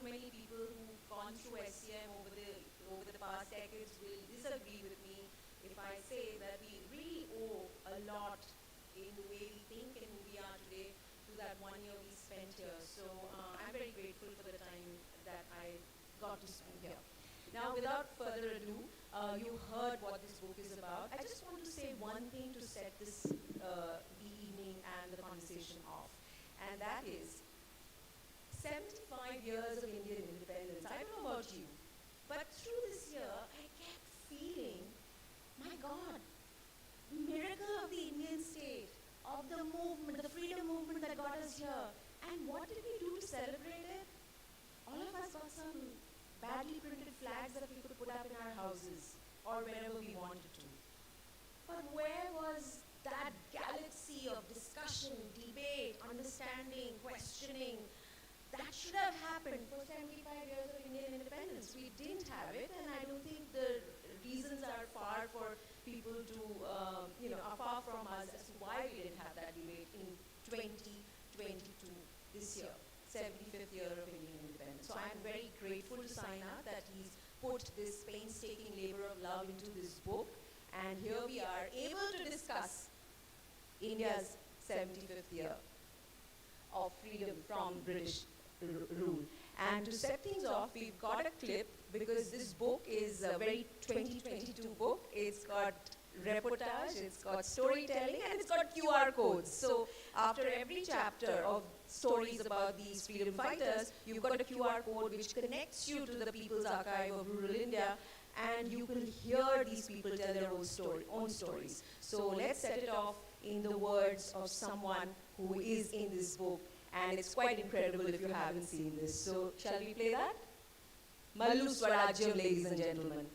many people who've gone through SCM over the past decades will disagree with me if I say that we really owe a lot in the way we think and who we are today to that 1 year we spent here. So I'm very grateful for the time that I got to spend here. Now, without further ado, you heard what this book is about. I just want to say one thing to set this the evening and the conversation off, and that is 75 years of Indian independence. I don't know about you, but through this year, I kept feeling, my God, miracle of the Indian state, of the movement, the freedom movement that got us here. And what did we do to celebrate it? All of us got some badly printed flags that we could put up in our houses or wherever we wanted to. But where was that galaxy of discussion, debate, understanding, questioning? That should have happened for 75 years of Indian independence. We didn't have it, and I don't think the reasons are far for people to, are far from us as to why we didn't have that debate in 2022, this year, 75th year of Indian independence. So I'm very grateful to Sainath that he's put this painstaking labor of love into this book, and here we are able to discuss India's 75th year of freedom from British rule. And to set things off, we've got a clip because this book is a very 2022 book. It's got reportage, it's got storytelling, and it's got QR codes. So after every chapter of stories about these freedom fighters, you've got a QR code which connects you to the People's Archive of Rural India, and you will hear these people tell their own stories. So let's set it off in the words of someone who is in this book. And it's quite incredible if you haven't seen this. So, shall we play that? Mallu Swarajyam, ladies and gentlemen.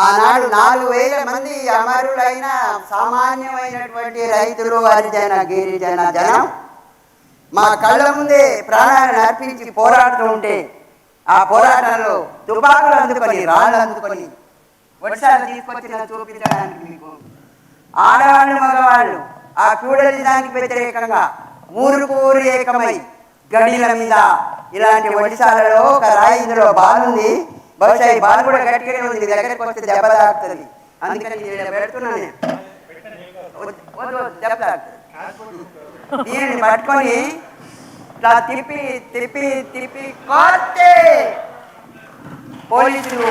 ఆనాడు 4,000 మంది అమరులైన సామాన్యమైనటువంటి రైతులు, హరిజన గిరిజన జనం మా కళ్ళ ముందే ప్రాణాలను అర్పించి పోరాడుతూ ఉంటే, ఆ పోరాటంలో తుపాకులు అందుకొని, రాళ్ళు అందుకొని వర్షాలు తీసుకొచ్చిన చూపించడానికి మీకు ఆడవాళ్ళు, మగవాళ్ళు ఆ క్యూడలిజానికి వ్యతిరేకంగా ఊరు ఏకమై గడిల మీద ఇలాంటి ఒడిశాలలో ఒక రాయి, ఇందులో బాలుంది, బహుశా ఈ బాల్ కూడా గట్టిగానే ఉంది, దగ్గరికి వస్తే దెబ్బ తాకుతుంది, అందుకని నేను పెడుతున్నాను. దెబ్బ తాకుతుంది. దీనిని పట్టుకొని ఇట్లా తిప్పి తిప్పి తిప్పి కొట్టే పోలీసులు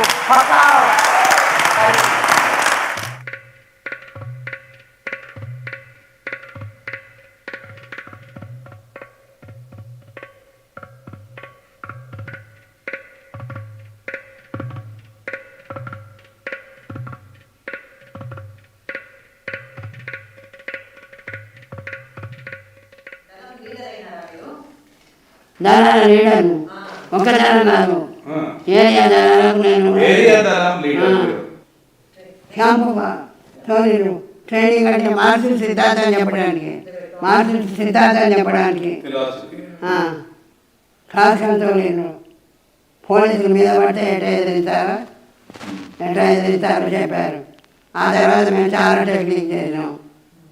దానాల లీడరు, ఒక దానం కాదు, ఏరియా దానాలకు నేను క్యాంపు సోదరులు ట్రైనింగ్ అంటే మార్షల్ సిద్ధాంతం చెప్పడానికి క్లాసులతో నేను పోలీసుల మీద పడితే ఎట్లా ఎదిరిస్తారో చెప్పారు. ఆ తర్వాత మేము చాలా టెక్నిక్ చేసినాం.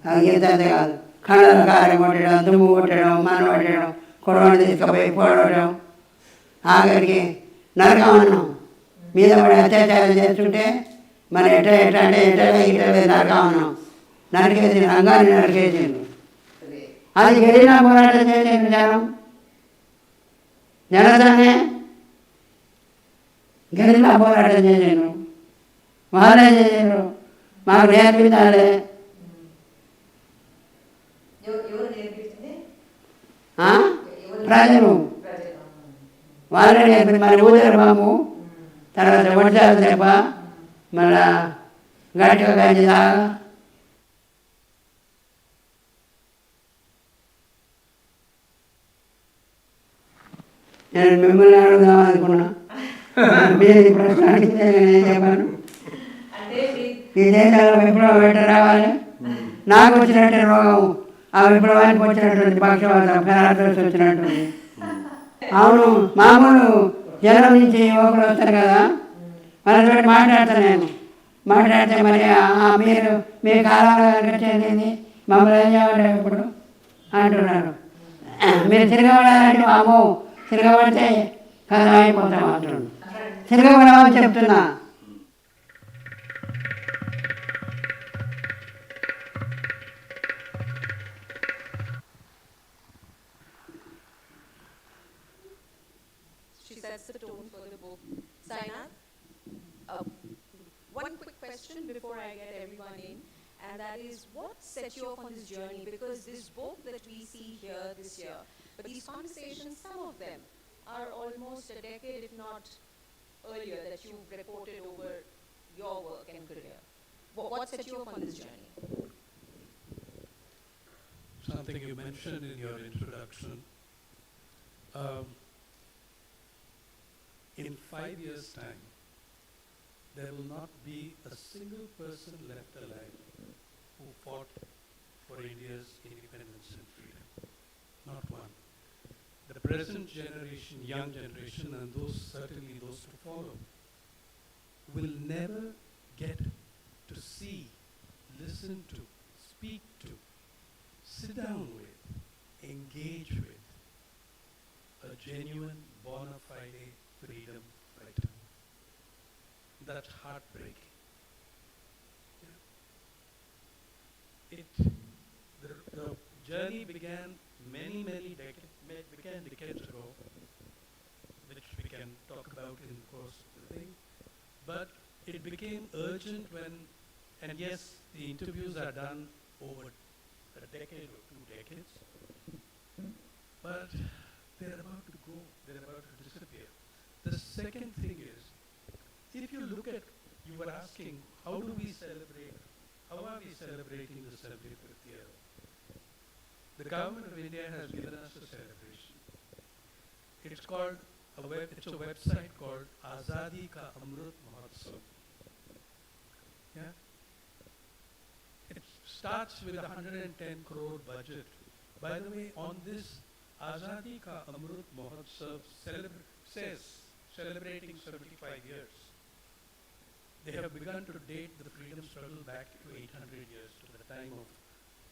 అది గీత కాదు, కళ్ళను కారం కొట్టడం, దుమ్ము కొట్టడం, మన కొట్టడం, కొడవలు తీసుకుపోయి పోవడం, ఆఖరికి నరకమన్నాం. మీద పడి అత్యాచారం చేస్తుంటే మరి ఎట్లా నరకమన్నాం. నరికేసి రంగాన్ని నరికేసిండు. అది గెలినా పోరాటం చేయలేదు జనతానే గెలినా పోరాటం చేసాను. వాళ్ళే చేసారు, మాకు నేర్పించాలి. ప్రజలు వాళ్ళే నేర్పింది. మరి ఊదరు బాబు, తర్వాత ఒడిశాలు దెబ్బ, మళ్ళా గట్టిగా గంజి దాగా నేను మిమ్మల్ని అడుగుదాం అనుకున్నా. మీరు ఈ ప్రశ్న అడిగితే నేనేం చెప్పాను? అంటే ఈ దేశంలో విప్లవం ఎట్ట రావాలి? నాకు వచ్చినట్టు రోగం ఆ విప్లవానికి వచ్చినటువంటి పక్షవాతం పెరాలసిస్ వచ్చినట్టుంది. అవును, మామూలు జనం నుంచి యువకులు వస్తారు కదా, వాళ్ళతో మాట్లాడతాను నేను. మాట్లాడితే మరి మీరు మీ కాలంలో చెందింది మమ్మల్ని ఏం చేయమంటారు ఇప్పుడు అంటున్నారు. మీరు తిరగబడాలంటే అమ్మో తిరగబడితే కథ అయిపోతాం అంటున్నాను. తిరగబడమని చెప్తున్నా. she sets the tone for the book. Sainath, one quick question before I get everyone in, and that is, what set you off on this journey? Because this book that we see here this year, but these conversations, some of them are almost a decade, if not earlier, that you've reported over your work and career. What set you off on this journey? Something you mentioned in your introduction. In 5 years' time, there will not be a single person left alive who fought for India's independence and freedom. Not one. The present generation, young generation, and certainly those to follow, will never get to see, listen to, speak to, sit down with, engage with a genuine, bona fide freedom fighter. That's heartbreaking. The journey began many decades ago, which we can talk about in the course of the thing. But it became urgent and yes, the interviews are done over a decade or 2 decades, but they're about to go, they're about to disappear. The second thing is, if you look at, you were asking, how are we celebrating the 75th year? The government of India has given us a celebration. It's called, it's a website called Azadi Ka Amrit Mahotsav. Yeah? It starts with a 110 crore budget. By the way, on this Azadi Ka Amrit Mahotsav says celebrating 75 years. They have begun to date the freedom struggle back to 800 years, to the time of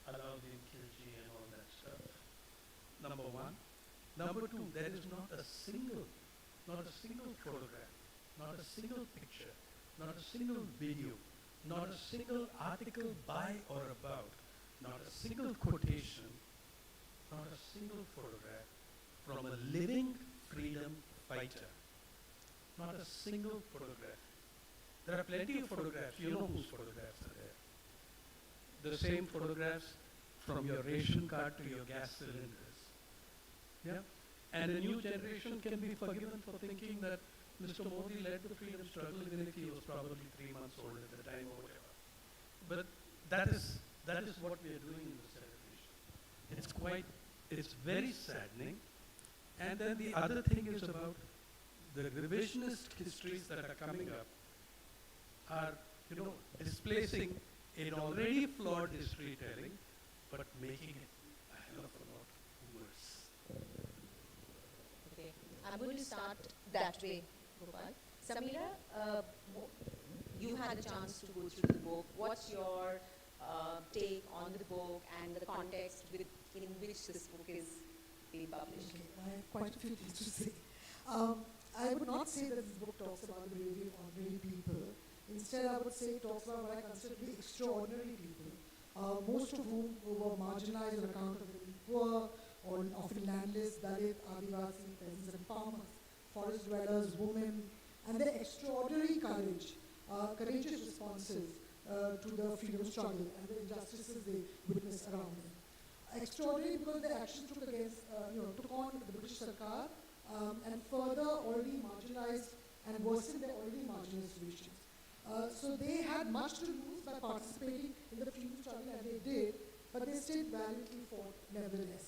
Alauddin Khilji and all that stuff. Number one. Number two, there is not a single photograph, not a single picture, not a single video, not a single article by or about, not a single quotation, not a single photograph from a living freedom fighter. Not a single photograph. There are plenty of photographs. You know whose photographs are there. The same photographs from your ration card to your gas cylinders. Yeah? And a new generation can be forgiven for thinking that Mr. Modi led the freedom struggle even if he was probably 3 months old at the time or whatever. But that is what we are doing in the celebration. It's very saddening. And then the other thing is about the revisionist histories that are coming up are, displacing an already flawed history telling, but making it a hell of a lot worse. Okay, I'm going to start that way, Gopal. Sameera, you had a chance to go through the book. What's your take on the book and the context in which this book is being published? Okay, I have quite a few things to say. I would not say that this book talks about the bravery of ordinary people. Instead, I would say it talks about what I consider to be extraordinary people, most of whom were marginalized on account of being poor, or often landless, Dalit, Adivasi, peasants and farmers, forest dwellers, women, and their extraordinary courage, courageous responses to the freedom struggle and the injustices they witnessed around them. Extraordinary because their actions took on the British Sarkar and further already marginalized and worsened their already marginalized situations. So they had much to lose by participating in the freedom struggle, and they did, but they still valiantly fought nevertheless.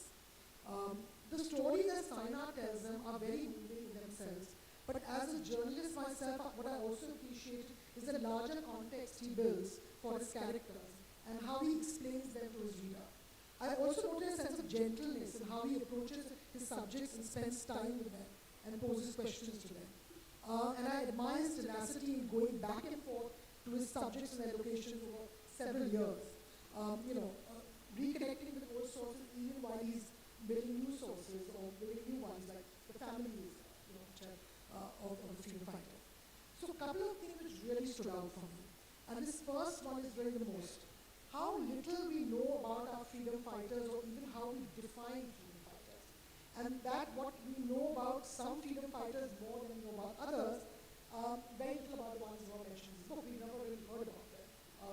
The stories that Sainath tells them are very moving themselves. But as a journalist myself, what I also appreciate is the larger context he builds for his characters and how he explains them to his reader. I also noticed a sense of gentleness in how he approaches his subjects and spends time with them and poses questions to them. And I admire his tenacity in going back and forth to his subjects and their locations over several years. Reconnecting with old sources even while he's building new sources or building new ones like the families of the freedom fighter. So a couple of things which really stood out for me. And this first one is really the most. How little we know about our freedom fighters or even how we define freedom fighters. And that what we know about some freedom fighters more than we know about others, very little about the ones who are mentioned in this book. We've never really heard about them.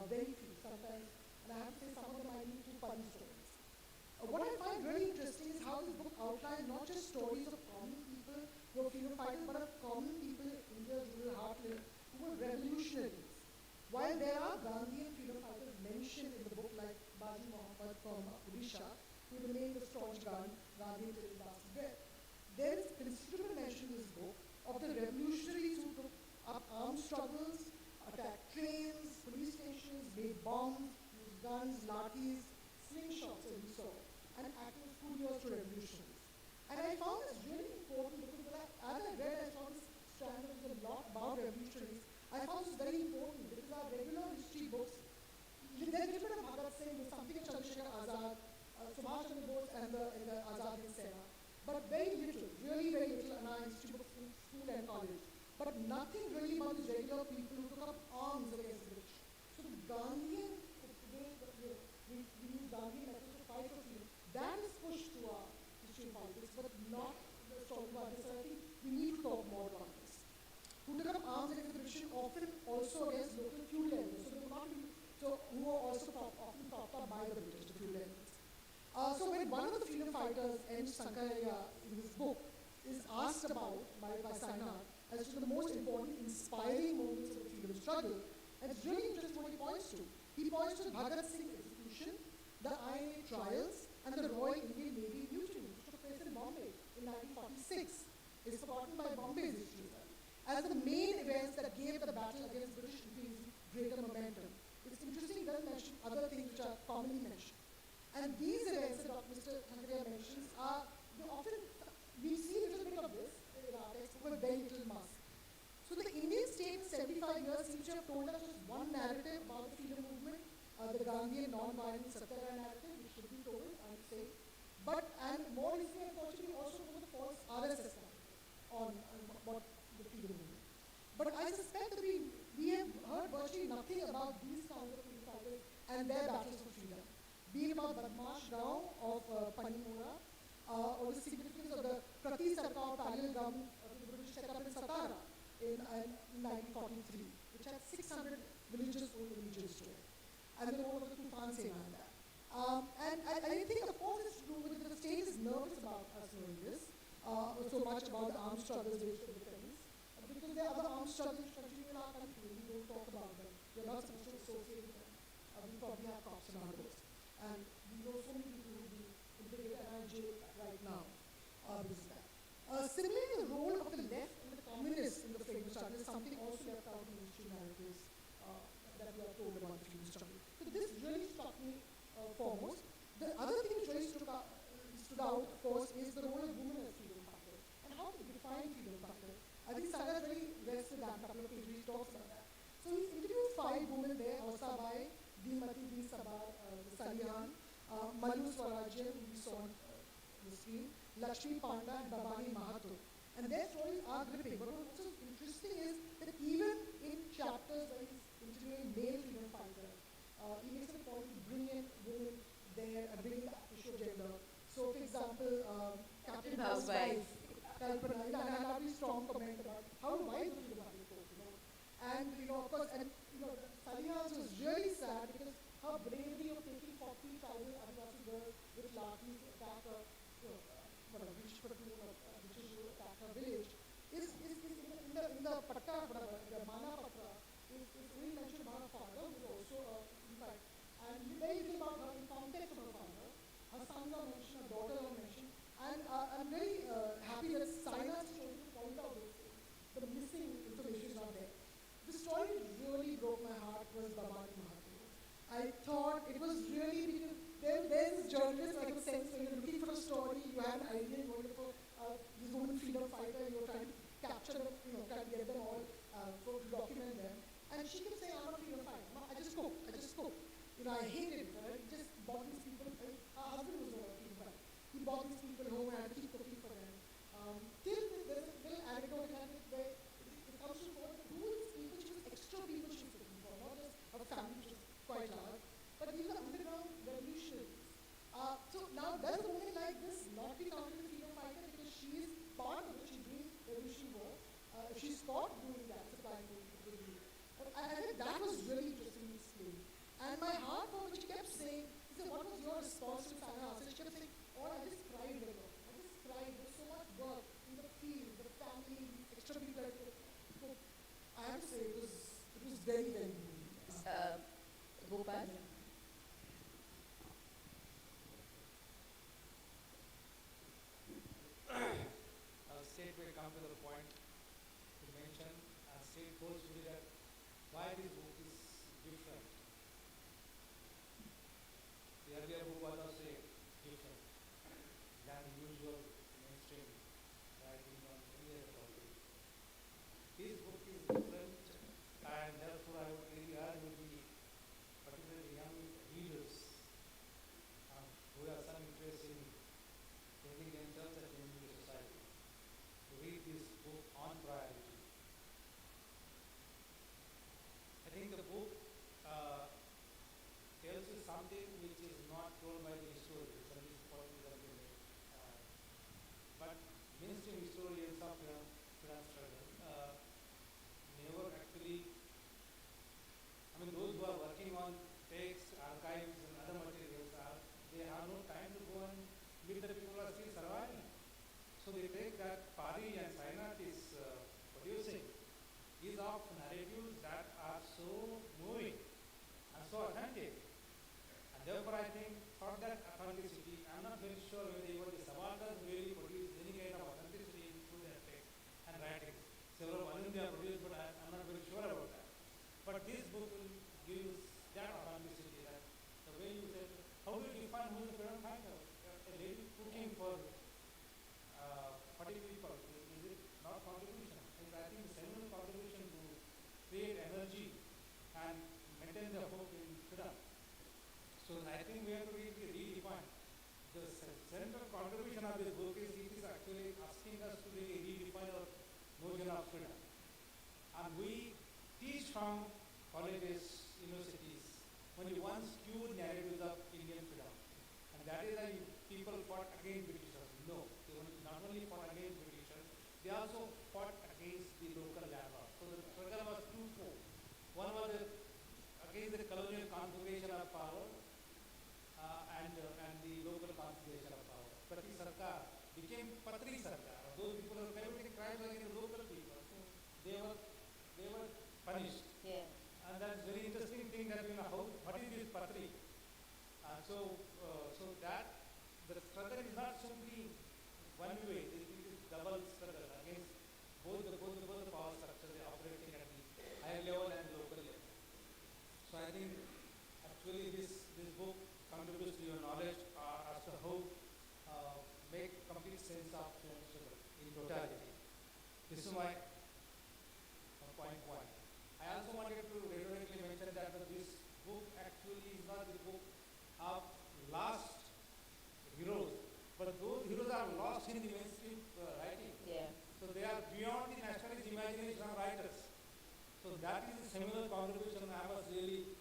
Very few sometimes. And I have to say some of them might be too funny stories. What I find really interesting is how this book outlines not just stories of common people who are freedom fighters, but of common people in India's rural heartland who were revolutionaries. While there are Gandhian freedom fighters mentioned in the book, like Baji Mohammed from Odisha, who remained a staunch Gandhian till his last breath, there is considerable mention in this book of the revolutionaries who took up armed struggles, attacked trains, police stations, made bombs, used guns, lathis, slingshots, as we saw, and acted as couriers to revolutionaries. And I found this really important because as I read, I saw this strand of a lot about revolutionaries. I found this very important because our regular history books, there's a little bit of Bhagat Singh, there's something of Chandrasekhar Azad, Subhash Chandra Bose, and the Azad Hind Sena, but very little, really very little in our history books in school and college. But nothing really about these regular people who took up arms against the British. So the Gandhian, we use Gandhian methods to fight for freedom. That is pushed through our history and politics, but not the story about this. I think we need to talk more about this. Who took up arms against the British, often also against local feudal elements. Who were also often propped up by the British, the feudal elements. So when one of the freedom fighters, N. Sankaraya, in his book, is asked about by Sainath as to the most important inspiring moments of the freedom struggle, and it's really interesting what he points to. He points to Bhagat Singh's execution, the INA trials, and the Royal Indian Navy mutiny, which took place in Bombay in 1946. It's forgotten by Bombay's history as the main events that gave the battle against British imperialism greater momentum. It's interesting he doesn't mention other things which are commonly mentioned. And these events that Mr. Sankaraya mentions are often, we see a little bit of this in our text, but very little must. So the Indian state in 75 years seems to have told us just one narrative about the freedom movement, the Gandhian non-violent Satyagraha narrative, which should be told, I would say. But, and more recently, unfortunately, also told the false RSS narrative on what the freedom movement. But I suspect that we have heard virtually nothing about these kinds of freedom fighters and their battles for freedom. Be it about Badmash Gaon of Panimora, or the significance of the Prati Sarkar parallel government the British set up in Satara in 1943, which had 600 villages old villages to it. And the role of the Tufan Sena in that. And I think, of course, it's true that the state is nervous about us knowing this, so much about the armed struggles waged for defense, because there are other armed struggles which continue in our country. We don't talk about them. We're not supposed to associate with them. We probably have cops and others. And we know so many people who will be implicated and are in jail right now because of that. Similarly, the role of the left and the communists in the freedom struggle is something also left out in mainstream narratives that we are told about the freedom struggle. So this really struck me foremost. The other thing which really stood out, of course, is the role of women as freedom fighters and how to define freedom fighters. I think Sainath really rests with that couple of pages where he talks about that. So he's interviewed 5 women there: Hausabai, Deemati Di Sabar, Salihan, Malu Swarajan, who we saw on the screen, Lakshmi Panda, and Babani Mahato. And their stories are gripping. But what's also interesting is that even in chapters where he's interviewing male freedom fighters, he makes it a point to bring in women there and bring the issue of gender. So, for example, Captain Housewife, Kalpana, and I have a strong comment about how do wives do the report, And, of course, Salihan's was really sad because her bravery of taking 40 tribal Adivasi girls with lathis to attack her, British platoon of British to attack her village is in the Patta, the Mana Patra, is only mentioned about her father, who is also in fact, and very little about her in context of her father. Her sons are mentioned, her daughters are mentioned, and I'm very happy that Sainath is trying to point out was Babani Mahathir. I thought it was really because there's this journalist, I could sense when you're looking for a story, you have an idea, you're going for this woman freedom fighter, you're trying to capture them, trying to get them all, to document them. And she kept saying, I'm not a freedom fighter. No, I just cook. I hated it. Right? It just brought these people. Her husband was a freedom fighter. He brought these people home and I had to keep cooking for them. Till there's a little anecdote in it where it comes to forward who are these people, she was extra people she was cooking for, not just her family, which was quite large, but these are underground revolutionaries. So now does a woman like this not be counted as a freedom fighter because she is part of it, she's doing revolutionary work. If she's caught doing that, supplying food, it will be. I think that was really interestingly explained. And my heart for which she kept saying, he said, what was your response to Sainath? So she kept saying, oh, I just cried there. I just cried. There's so much work in the field, the family, extra people. I have to say, it was very, very moving. Gopal? I'll straightway come to the point to mention and state forcefully that why this book is different. The earlier book was also different than the usual mainstream writing on any other topic. This book is different, and therefore I would really urge the particularly young readers who have some interest in building themselves and changing the society to read this book on priority. I think the book tells you something which is not told by the historians, and this is what we are doing. But mainstream historians of freedom struggle never actually, those who are working on texts, archives and other materials, they have no time to go and meet the people who are still surviving. So they take that PARI and Sainath is producing is of narratives that are so moving and so authentic. And therefore I think for that authenticity, I'm not very sure whether even the subalterns really produce any kind of authenticity through their text and writing. Several of them they are produced, but I'm not very sure about that. But this book will give that authenticity, that the way you said, how do you define who is a freedom fighter? A lady cooking for 40 people, is it not contribution? I think the seminal contribution to create energy and maintain the hope in freedom. So I think we have to really redefine. The central contribution of this book is it is actually asking us to really redefine our notion of freedom. And we teach from colleges, universities, only one skewed narrative of Indian freedom. And that is that people fought against Britishers. No, they not only fought against Britishers, they also fought against the local landlords. So the struggle was twofold. One was against the colonial configuration of power and the local configuration of power. Prati Sarkar became Patri Sarkar. Those people were committing crimes against the local people. So they were punished. Yeah. And that's very interesting thing that what is this Patri? So that the struggle is not simply one way. It is double struggle against both the power structures operating at the higher level and local level. So I think actually this book contributes to your knowledge as to how make complete sense of struggle in totality. This is my point one. I also wanted to readily mention that this book actually is not the book of lost heroes, but those heroes are lost in the mainstream writing. Yeah. So they are beyond the nationalist imagination of writers. So that is a similar contribution. I was really,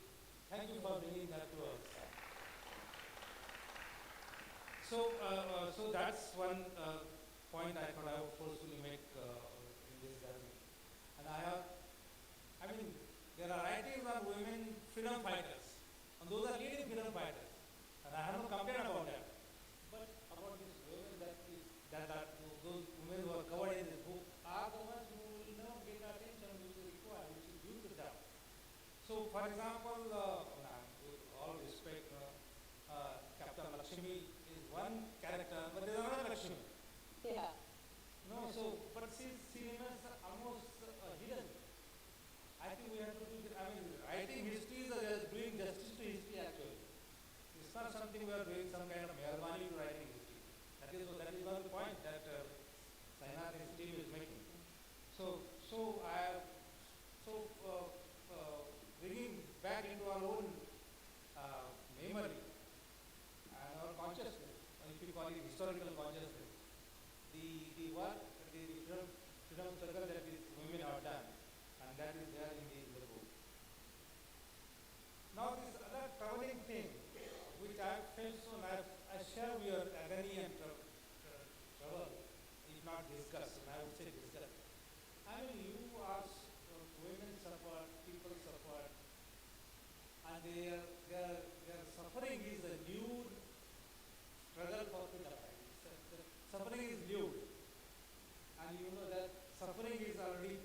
thank you for bringing that to us. So that's one point I thought I would forcefully make in this gathering. And there are writings on women freedom fighters, and those are leading freedom fighters. And I have no complaint about that. But about these women those women who are covered in this book are the ones who will never get the attention which is required, which is due to them. So, for example, with all respect, Captain Lakshmi is one character, but there is another Lakshmi. Yeah. No, but she remains almost hidden. I think we have to do, writing history it's not something we are doing some kind of mehrmani to writing history. That is one of the point that Sainath and his team is making. Bringing back into our own memory and our consciousness, if you call it historical consciousness, the work, the freedom struggle that these women have done, and that is there in the book. Now this other troubling thing, which I felt so, I share your agony and trouble, if not disgust, and I would say disgust. I mean, you ask women suffered, people suffered, and their suffering is a new struggle for freedom. Suffering is new, and you know that suffering is already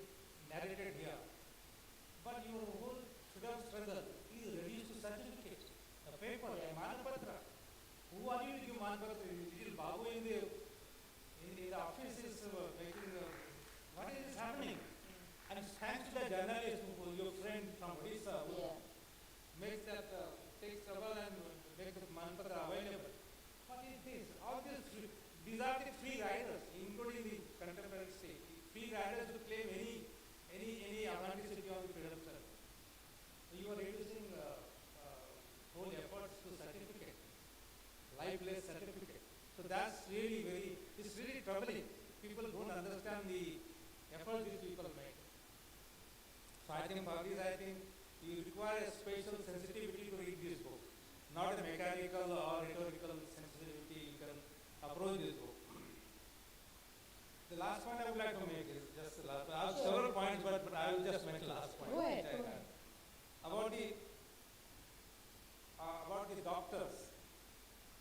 narrated here. But your whole freedom struggle is reduced to certificate, a paper, a manpatra. Who are you to give manpatra? Little Babu in the office is making. What is happening? And thanks to the journalist, your friend from Odisha, who makes that, takes trouble and makes the manpatra available. What is this? All these are the free riders, including the contemporary state. Free riders who claim any authenticity on the freedom struggle. You are reducing whole efforts to certificate, lifeless certificate. So that's really it's really troubling. People don't understand the effort these people make. So I think for this, you require a special sensitivity to read this book, not a mechanical or rhetorical sensitivity. You can approach this book. The last point I would like to make is just the last. I have several points, but I will just make the last point. Go ahead. About the doctors,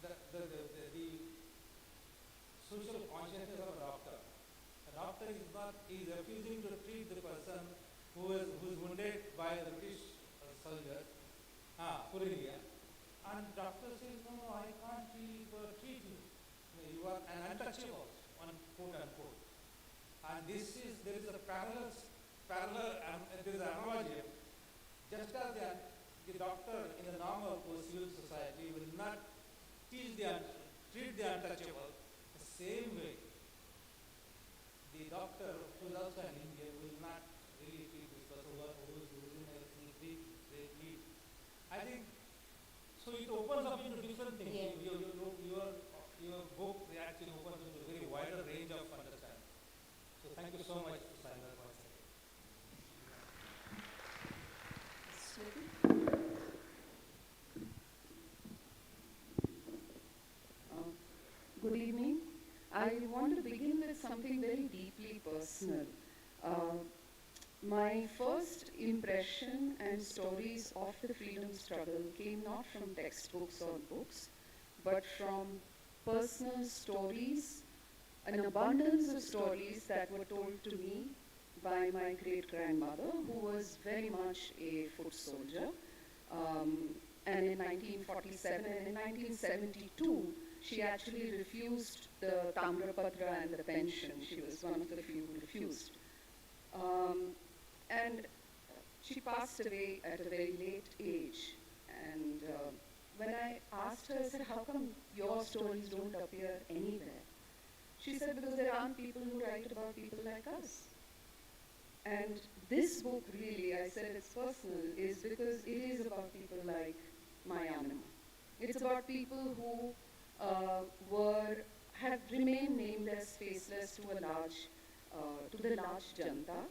the social consciousness of a doctor. A doctor is refusing to treat the person who is wounded by the British soldiers, Purindia. And doctor says, no, I can't treat you. You are an untouchable, quote unquote. And there is a parallel, there is an analogy. Just as the doctor in the normal civil society will not treat the untouchable, the same way, the doctor who is also an Indian will not really treat this person who is losing a great need. I think, so it opens up into different things. Yeah. Your book actually opens into a very wider range of understanding. So thank you so much for signing up once again. Good evening. I want to begin with something very deeply personal. My first impression and stories of the freedom struggle came not from textbooks or books, but from personal stories, an abundance of stories that were told to me by my great-grandmother, who was very much a foot soldier. And in 1947 and in 1972, she actually refused the Tamrapatra and the pension. She was one of the few who refused. And she passed away at a very late age. And when I asked her, I said, how come your stories don't appear anywhere? She said, because there aren't people who write about people like us. And this book really, I said it's personal, is because it is about people like my Anima. It's about people who have remained nameless, faceless to the large janta.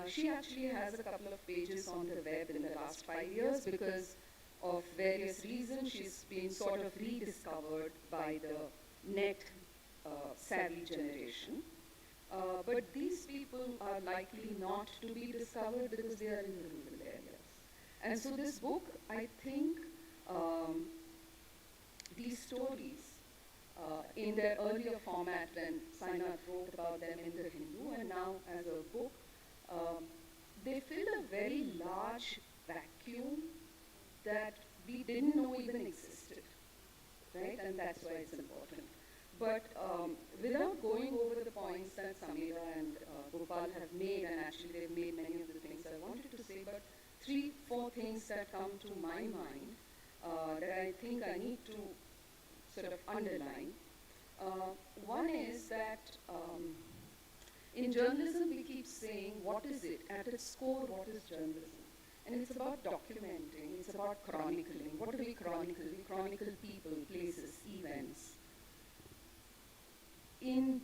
She actually has a couple of pages on the web in the last 5 years because of various reasons. She's been sort of rediscovered by the net savvy generation. But these people are likely not to be discovered because they are in the rural areas. And so this book, I think, these stories, in their earlier format when Sainath wrote about them in the Hindu and now as a book, they fill a very large vacuum that we didn't know even existed, right? And that's why it's important. But without going over the points that Sameera and Gopal have made, and actually they've made many of the things I wanted to say, but 3-4 things that come to my mind. that I think I need to sort of underline. One is that in journalism we keep saying, what is it? At its core, what is journalism? And it's about documenting, it's about chronicling. What do we chronicle? We chronicle people, places, events. In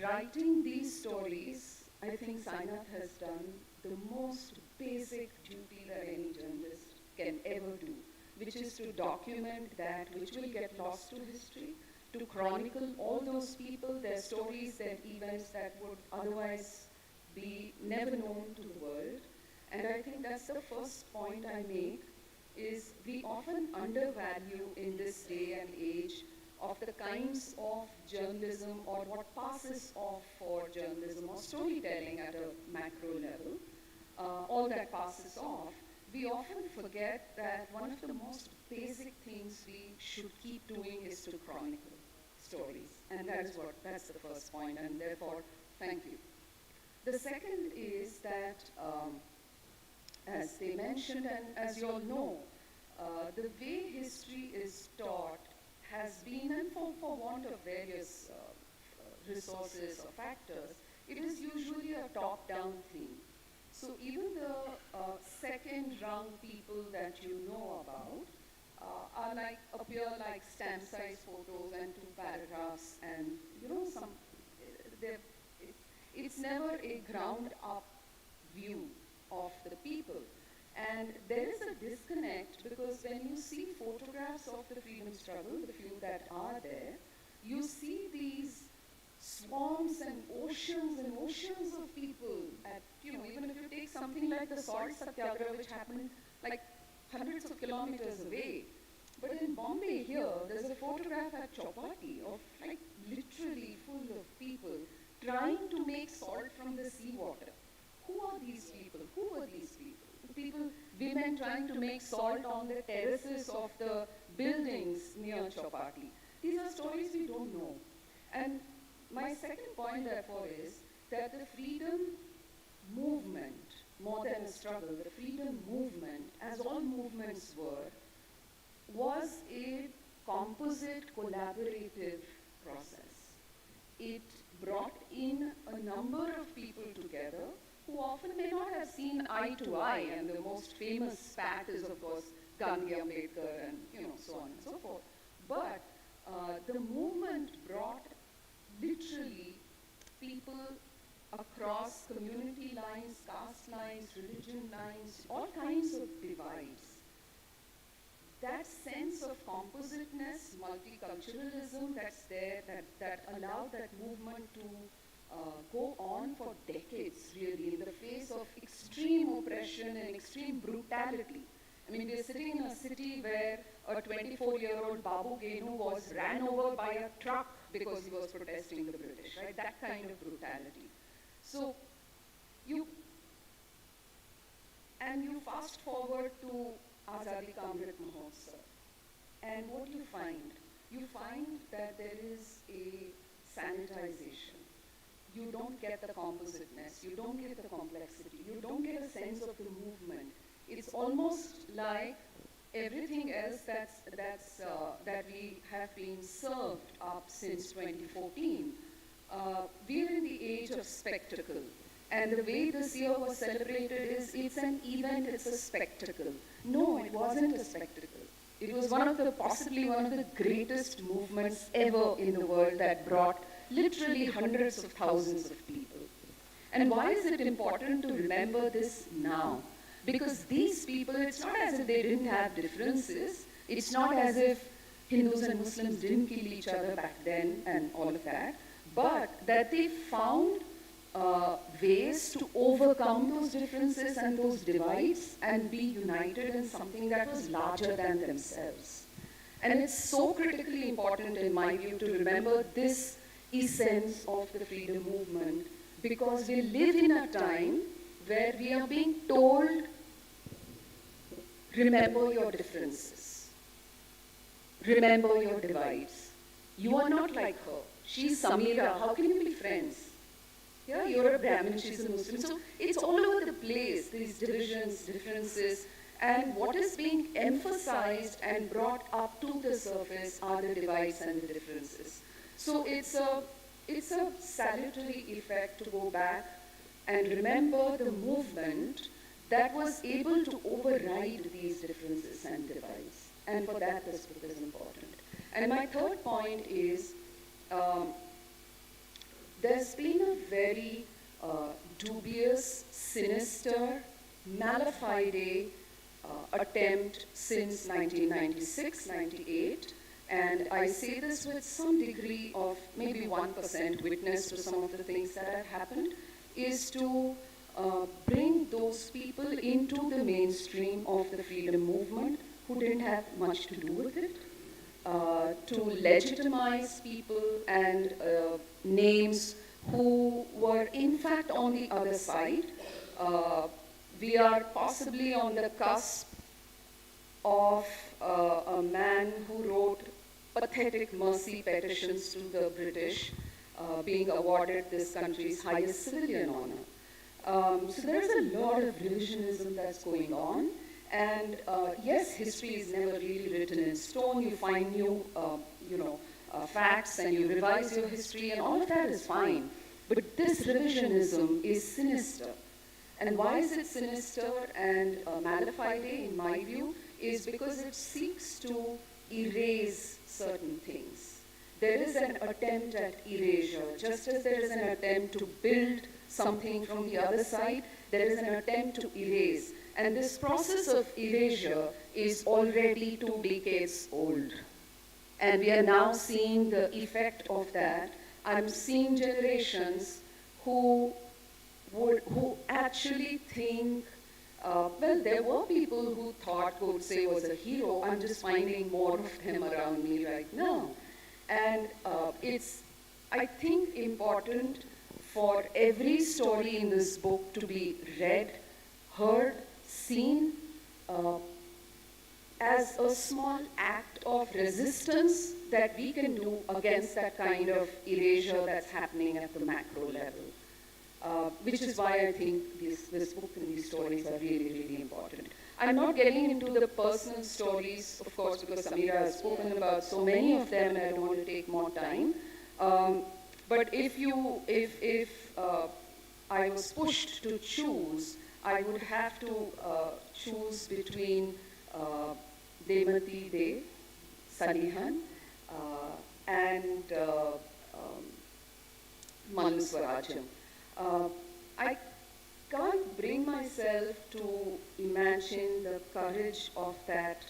writing these stories, I think Sainath has done the most basic duty that any journalist can ever do, which is to document that which will get lost to history, to chronicle all those people, their stories, their events that would otherwise be never known to the world. And I think that's the first point I make, is we often undervalue in this day and age of the kinds of journalism or what passes off for journalism or storytelling at a macro level, all that passes off. We often forget that one of the most basic things we should keep doing is to chronicle stories. And that's the first point, and therefore, thank you. The second is that, as they mentioned, and as you all know, the way history is taught has been, and for want of various resources or factors, it is usually a top-down thing. So even the second-rung people that you know about appear like stamp-sized photos and 2 paragraphs, and it's never a ground-up view of the people. And there is a disconnect, because when you see photographs of the freedom struggle, the few that are there, you see these swarms and oceans of people at, even if you take something like the salt satyagraha, which happened like hundreds of kilometers away. But in Bombay here, there's a photograph at Chowpatty of like literally full of people trying to make salt from the seawater. Who are these people? Who are these people? Women trying to make salt on the terraces of the buildings near Chowpatty. These are stories we don't know. And my second point, therefore, is that the freedom movement, more than a struggle, the freedom movement, as all movements were, was a composite, collaborative process. It brought in a number of people together who often may not have seen eye to eye, and the most famous spat is, of course, Gandhi, Ambedkar, and so on and so forth. But the movement brought literally people across community lines, caste lines, religion lines, all kinds of divides. That sense of compositeness, multiculturalism that's there, that allowed that movement to go on for decades, really, in the face of extreme oppression and extreme brutality. I mean, we're sitting in a city where a 24-year-old Babu Genu was ran over by a truck because he was protesting the British, right? That kind of brutality. So you fast forward to Azadi Ka Amrit Mahotsav, and what do you find? You find that there is a sanitization. You don't get the compositeness, you don't get the complexity, you don't get a sense of the movement. It's almost like everything else that we have been served up since 2014. We're in the age of spectacle. And the way this year was celebrated is, it's an event, it's a spectacle. No, it wasn't a spectacle. It was possibly one of the greatest movements ever in the world that brought literally hundreds of thousands of people. And why is it important to remember this now? Because these people, it's not as if they didn't have differences. It's not as if Hindus and Muslims didn't kill each other back then and all of that, but that they found ways to overcome those differences and those divides and be united in something that was larger than themselves. And it's so critically important, in my view, to remember this essence of the freedom movement, because we live in a time where we are being told, remember your differences, remember your divides. You are not like her. She's Sameera. How can you be friends? Yeah, you're a Brahmin, she's a Muslim. So it's all over the place, these divisions, differences. And what is being emphasized and brought up to the surface are the divides and the differences. So it's a salutary effect to go back and remember the movement that was able to override these differences and divides. And for that, this book is important. And my third point is, there's been a very dubious, sinister, malafide attempt since 1996-98, and I say this with some degree of maybe 1% witness to some of the things that have happened, is to bring those people into the mainstream of the freedom movement who didn't have much to do with it, to legitimize people and names who were in fact on the other side. We are possibly on the cusp of a man who wrote pathetic mercy petitions to the British, being awarded this country's highest civilian honor. So there's a lot of revisionism that's going on. And yes, history is never really written in stone. You find new, facts and you revise your history, and all of that is fine. But this revisionism is sinister. And why is it sinister and malafide, in my view, is because it seeks to erase certain things. There is an attempt at erasure. Just as there is an attempt to build something from the other side, there is an attempt to erase. And this process of erasure is already 2 decades old. And we are now seeing the effect of that. I'm seeing generations who actually think, well, there were people who thought Godse was a hero. I'm just finding more of them around me right now. And it's, I think, important for every story in this book to be read, heard, seen as a small act of resistance that we can do against that kind of erasure that's happening at the macro level. Which is why I think this book and these stories are really, really important. I'm not getting into the personal stories, of course, because Sameera has spoken about so many of them and I don't want to take more time. But if I was pushed to choose, I would have to choose between Demati De, Salihan, and Manu Swarajam. I can't bring myself to imagine the courage of that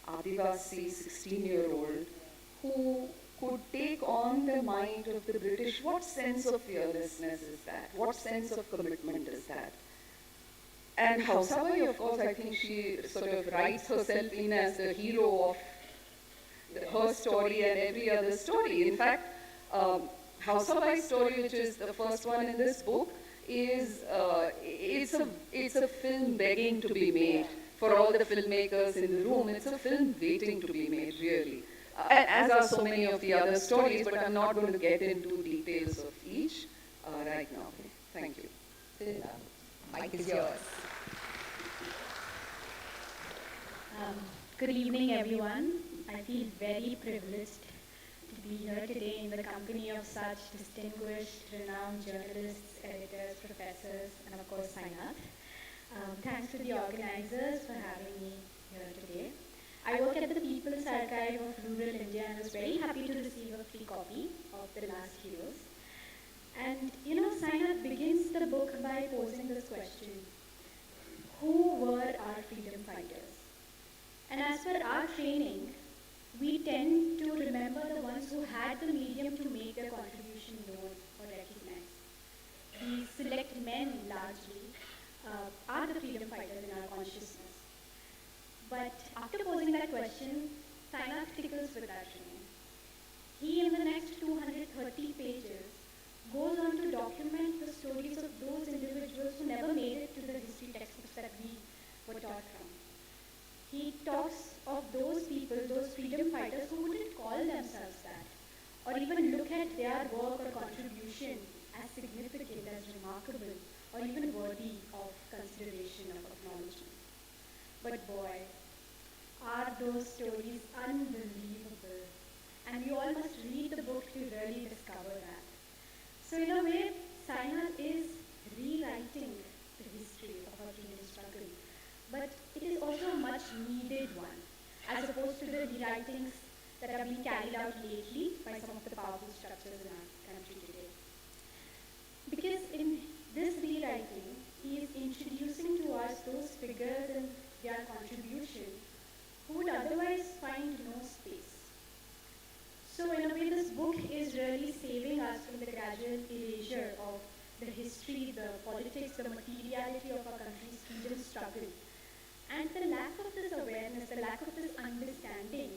Adivasi 16-year-old who could take on the mind of the British. What sense of fearlessness is that? What sense of commitment is that? And Hausabai, of course, I think she sort of writes herself in as the hero of her story and every other story. In fact, Hausabai's story, which is the first one in this book, is it's a film begging to be made for all the filmmakers in the room. It's a film waiting to be made, really. As are so many of the other stories, but I'm not going to get into details of each right now. Thank you. Mike is yours. Good evening, everyone. I feel very privileged to be here today in the company of such distinguished, renowned journalists, editors, professors, and of course, Sainath. Thanks to the organizers for having me here today. I work at the People's Archive of Rural India and was very happy to receive a free copy of The Last Heroes. And Sainath begins the book by posing this question: who were our freedom fighters? And as per our training, we tend to remember the ones who had the medium to make their contribution known or recognized. These select men, largely, are the freedom fighters in our consciousness. But after posing that question, Sainath tickles with our training. He, in the next 230 pages, goes on to document the stories of those individuals who never made it to the history textbooks that we were taught from. He talks of those people, those freedom fighters who wouldn't call themselves that, or even look at their work or contribution as significant, as remarkable, or even worthy of consideration, of acknowledgement. But boy, are those stories unbelievable. And you all must read the book to really discover that. So in a way, Sainath is rewriting the history of our freedom struggle. But it is also a much needed one, as opposed to the rewritings that are being carried out lately by some of the powerful structures in our country today. Because in this rewriting, he is introducing to us those figures and their contribution who would otherwise find no space. So in a way, this book is really saving us from the gradual erasure of the history, the politics, the materiality of our country's freedom struggle. And the lack of this awareness, the lack of this understanding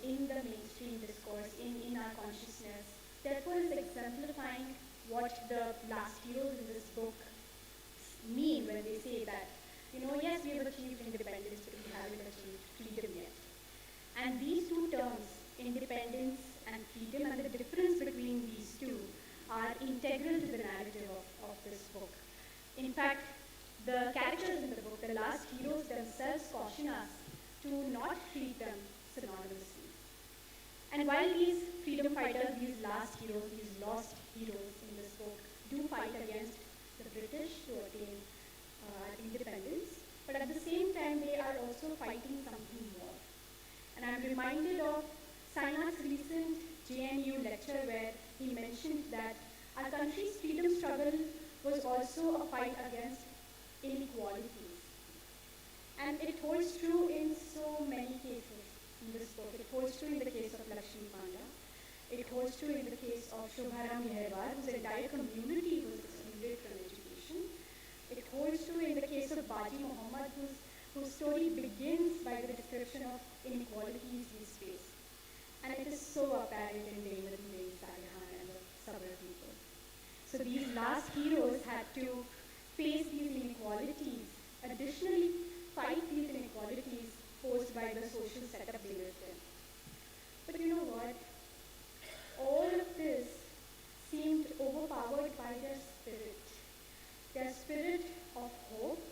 in the mainstream discourse, in our consciousness, therefore is exemplifying what the last heroes in this book mean when they say that, yes, we have achieved independence, but we haven't achieved freedom yet. And these two terms, independence and freedom, and the difference between these two are integral to the narrative of this book. In fact, the characters in the book, the last heroes themselves, caution us to not treat them synonymously. And while these freedom fighters, these last heroes, these lost heroes in this book do fight against the British to attain independence, but at the same time they are also fighting something more. And I'm reminded of Sainath's recent JNU lecture where he mentioned that our country's freedom struggle was also a fight against inequalities. And it holds true in so many cases in this book. It holds true in the case of Lakshmi Panda. It holds true in the case of Shubharam Meherwal, whose entire community was excluded from education. It holds true in the case of Baji Muhammad, whose story begins by the description of inequalities he faced. And it is so apparent in David Lee, Sarihan, and the Sabra people. So these last heroes had to face these inequalities, additionally fight these inequalities posed by the social setup they lived in. But you know what? All of this seemed overpowered by their spirit of hope,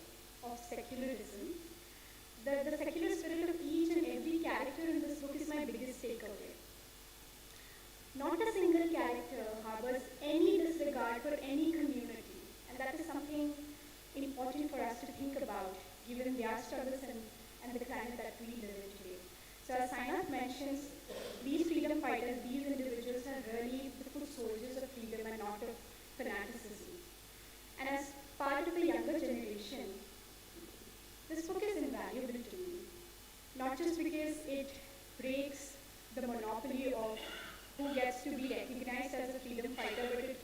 of secularism. The secular spirit of each and every character in this book is my biggest takeaway. Not a single character harbors any disregard for any community, and that is something important for us to think about, given their struggles and the climate that we live in today. So as Sainath mentions, these freedom fighters, these individuals are really the foot soldiers of freedom and not of fanaticism. And as part of the younger generation, this book is invaluable to me. Not just because it breaks the monopoly of who gets to be recognized as a freedom fighter, but it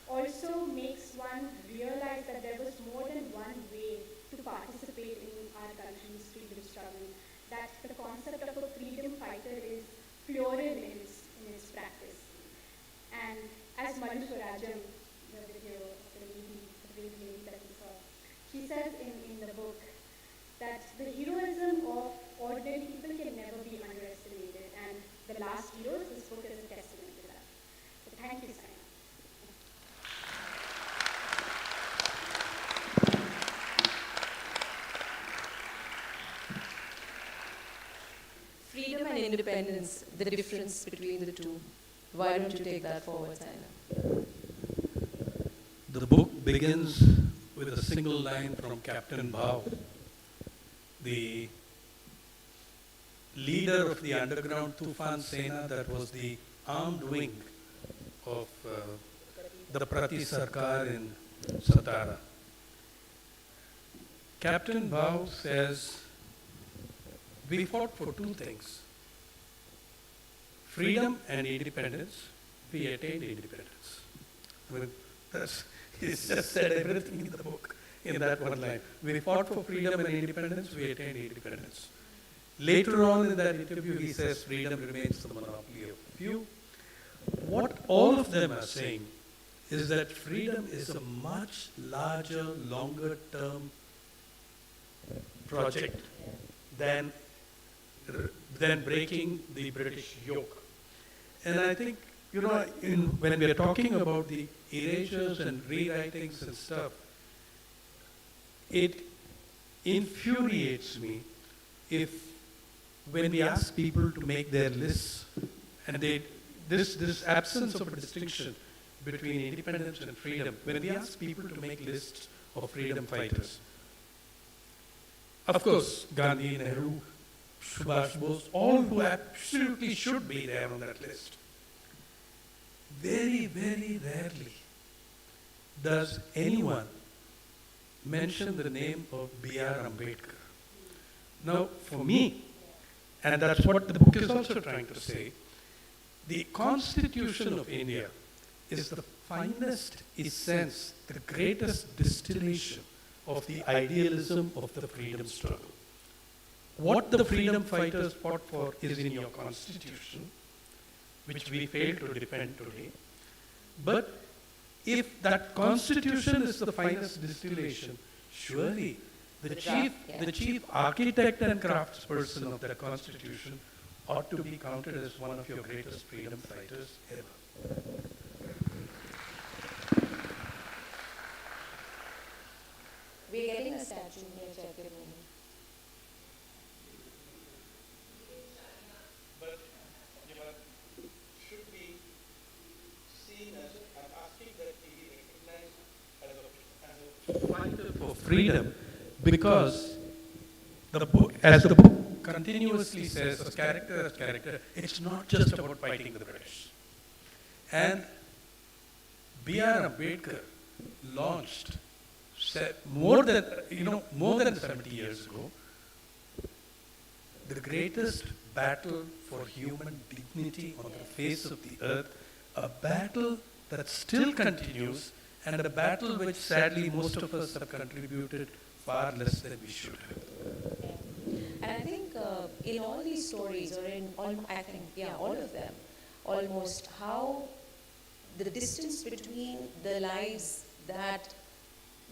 also makes one realize that there was more than one way to participate in our country's freedom struggle, that the concept of a freedom fighter is plural in its practice. And as Madhu Swarajam, the video of the lady that we saw, she says in the book that the heroism of ordinary people can never be underestimated, and the last heroes, this book is a testament to that. So thank you, Sainath. Freedom and independence, the difference between the two. Why don't you take that forward, Sainath? The book begins with a single line from Captain Bhau, the leader of the underground Tufan Sena, that was the armed wing of the Prati Sarkar in Satara. Captain Bhau says, we fought for two things, freedom and independence. We attained independence. I mean, he's just said everything in the book in that one line. We fought for freedom and independence, we attained independence. Later on in that interview, he says freedom remains the monopoly of few. What all of them are saying is that freedom is a much larger, longer term project than breaking the British yoke. And I think, when we are talking about the erasures and rewritings and stuff, it infuriates me if when we ask people to make their lists, and this absence of a distinction between independence and freedom, when we ask people to make lists of freedom fighters, of course, Gandhi, Nehru, Subhash Bose, all who absolutely should be there on that list. Very, very rarely does anyone mention the name of B.R. Ambedkar. Now, for me, and that's what the book is also trying to say, the Constitution of India is the finest essence, the greatest distillation of the idealism of the freedom struggle. What the freedom fighters fought for is in your Constitution, which we fail to defend today. But if that Constitution is the finest distillation, surely the chief architect and craftsperson of that Constitution ought to be counted as one of your greatest freedom fighters ever. We're getting a statue here, Chaitanya. But should be seen as, I'm asking that he be recognized as a fighter for freedom, because the book, as the book continuously says, as character, it's not just about fighting the British. And B.R. Ambedkar launched more than 70 years ago, the greatest battle for human dignity on the face of the earth, a battle that still continues, and a battle which sadly most of us have contributed far less than we should have. And I think in all these stories, or in all, all of them, almost, how the distance between the lives that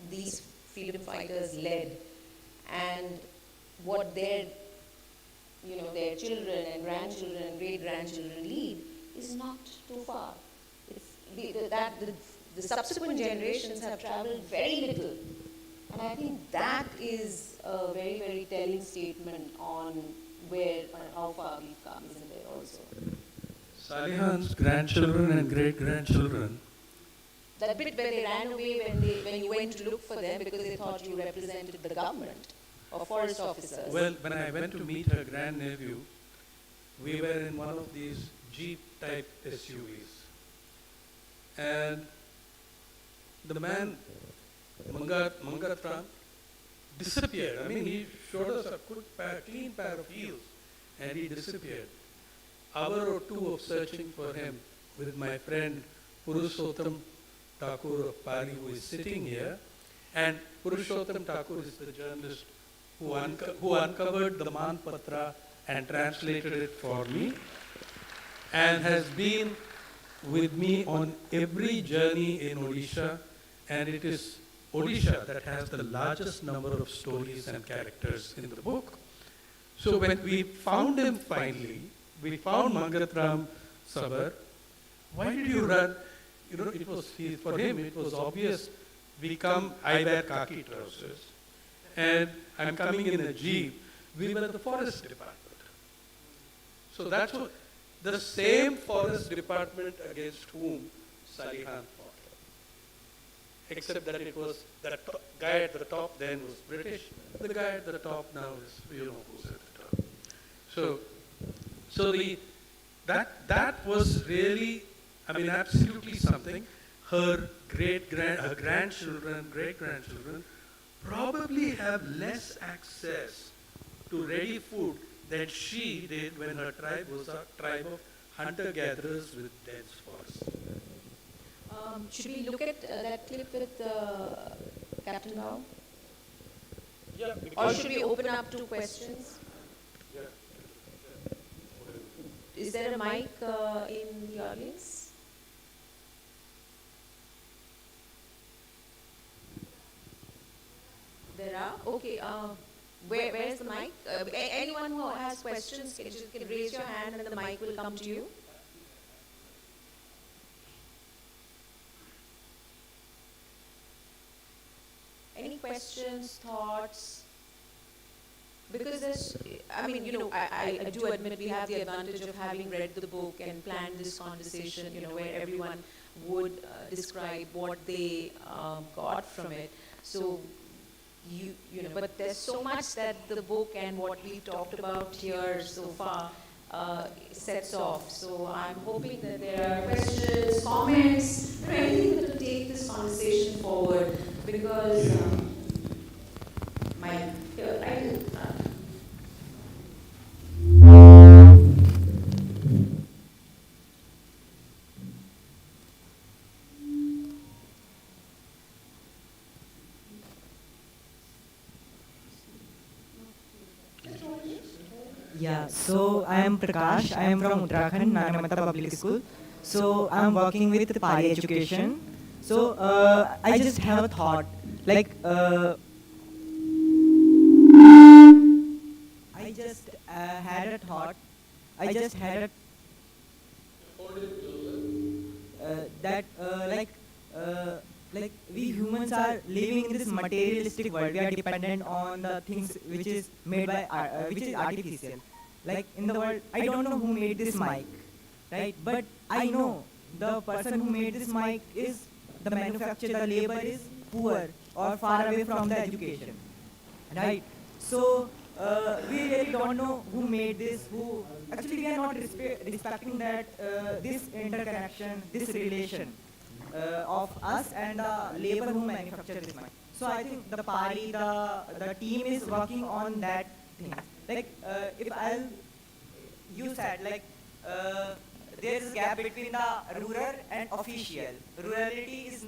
these freedom fighters led and what their children and grandchildren and great-grandchildren lead is not too far. The subsequent generations have traveled very little. And I think that is a very, very telling statement on how far we've come, isn't it, also? Salihan's grandchildren and great-grandchildren. That bit where they ran away when you went to look for them because they thought you represented the government or forest officers. Well, when I went to meet her grandnephew, we were in one of these Jeep-type SUVs. And the man, Mangatram, disappeared. I mean, he showed us a clean pair of heels, and he disappeared. Hour or two of searching for him with my friend Purushottam Thakur of PARI, who is sitting here. And Purushottam Thakur is the journalist who uncovered the Manpatra and translated it for me, and has been with me on every journey in Odisha. And it is Odisha that has the largest number of stories and characters in the book. So when we found him finally, we found Mangatram Sabar. Why did you run? For him it was obvious. I wear khaki trousers, and I'm coming in a jeep. We were at the forest department. So that's what, the same forest department against whom Salihan fought. Except that it was, guy at the top then was British, the guy at the top now is, who's at the top. So that was really, absolutely something. Her grandchildren, great-grandchildren probably have less access to ready food than she did when her tribe was a tribe of hunter-gatherers with dense forests. Should we look at that clip with Captain Rao? Yeah. Or should we open up to questions? Yeah. Is there a mic in the audience? There are? Okay. Where's the mic? Anyone who has questions can raise your hand and the mic will come to you. Any questions, thoughts? because there's, I mean, I do admit we have the advantage of having read the book and planned this conversation, where everyone would describe what they got from it. So, but there's so much that the book and what we've talked about here so far sets off. So I'm hoping that there are questions, comments, or anything that will take this conversation forward, because Yeah, so I am Prakash. I am from Uttarakhand, Nanamata Public School. So I am working with PARI education. So I just have a thought, like I just had a thought. I just had a that like we humans are living in this materialistic world. We are dependent on the things which is made by which is artificial. Like in the world, I don't know who made this mic, right? But I know the person who made this mic is the manufacturer. The labor is poor or far away from the education, right? So we really don't know who made this. Who actually we are not respecting that this interconnection, this relation of us and the labor who manufacture this mic. So I think the PARI, the team is working on that thing. Like if you said like there is a gap between the rural and official. Rurality is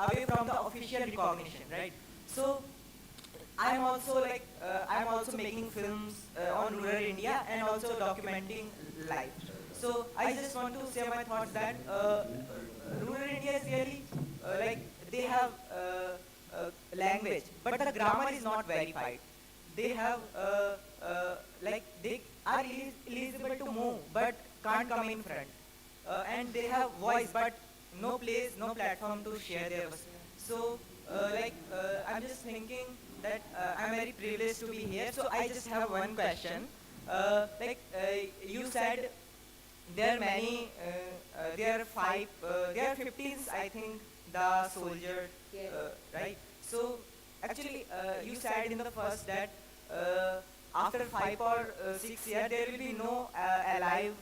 away from the official recognition, right? So I'm also making films on rural India and also documenting life. So I just want to share my thoughts that rural India is really like they have language, but the grammar is not verified. They have like they are eligible to move, but can't come in front, and they have voice, but no place, no platform to share their voice. So I'm just thinking that I'm very privileged to be here. So I just have one question. You said there are many, there are 15s, I think, the soldier, right? So actually, you said in the first that after 5 or 6 years, there will be no alive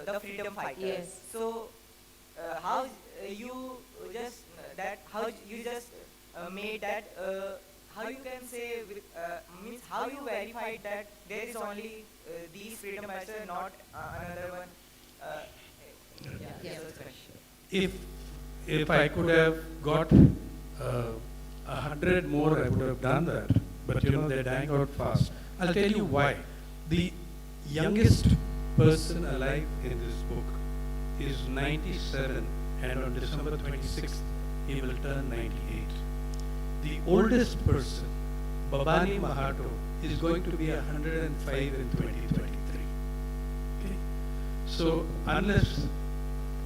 the freedom fighters. Yes. So how you just made that? How you can say means how you verified that there is only these freedom fighters, not another one? That's the question. If I could have got 100 more, I would have done that. But they're dying out fast. I'll tell you why. The youngest person alive in this book is 97, and on December 26th, he will turn 98. The oldest person, Babani Mahato, is going to be 105 in 2023. Okay? So unless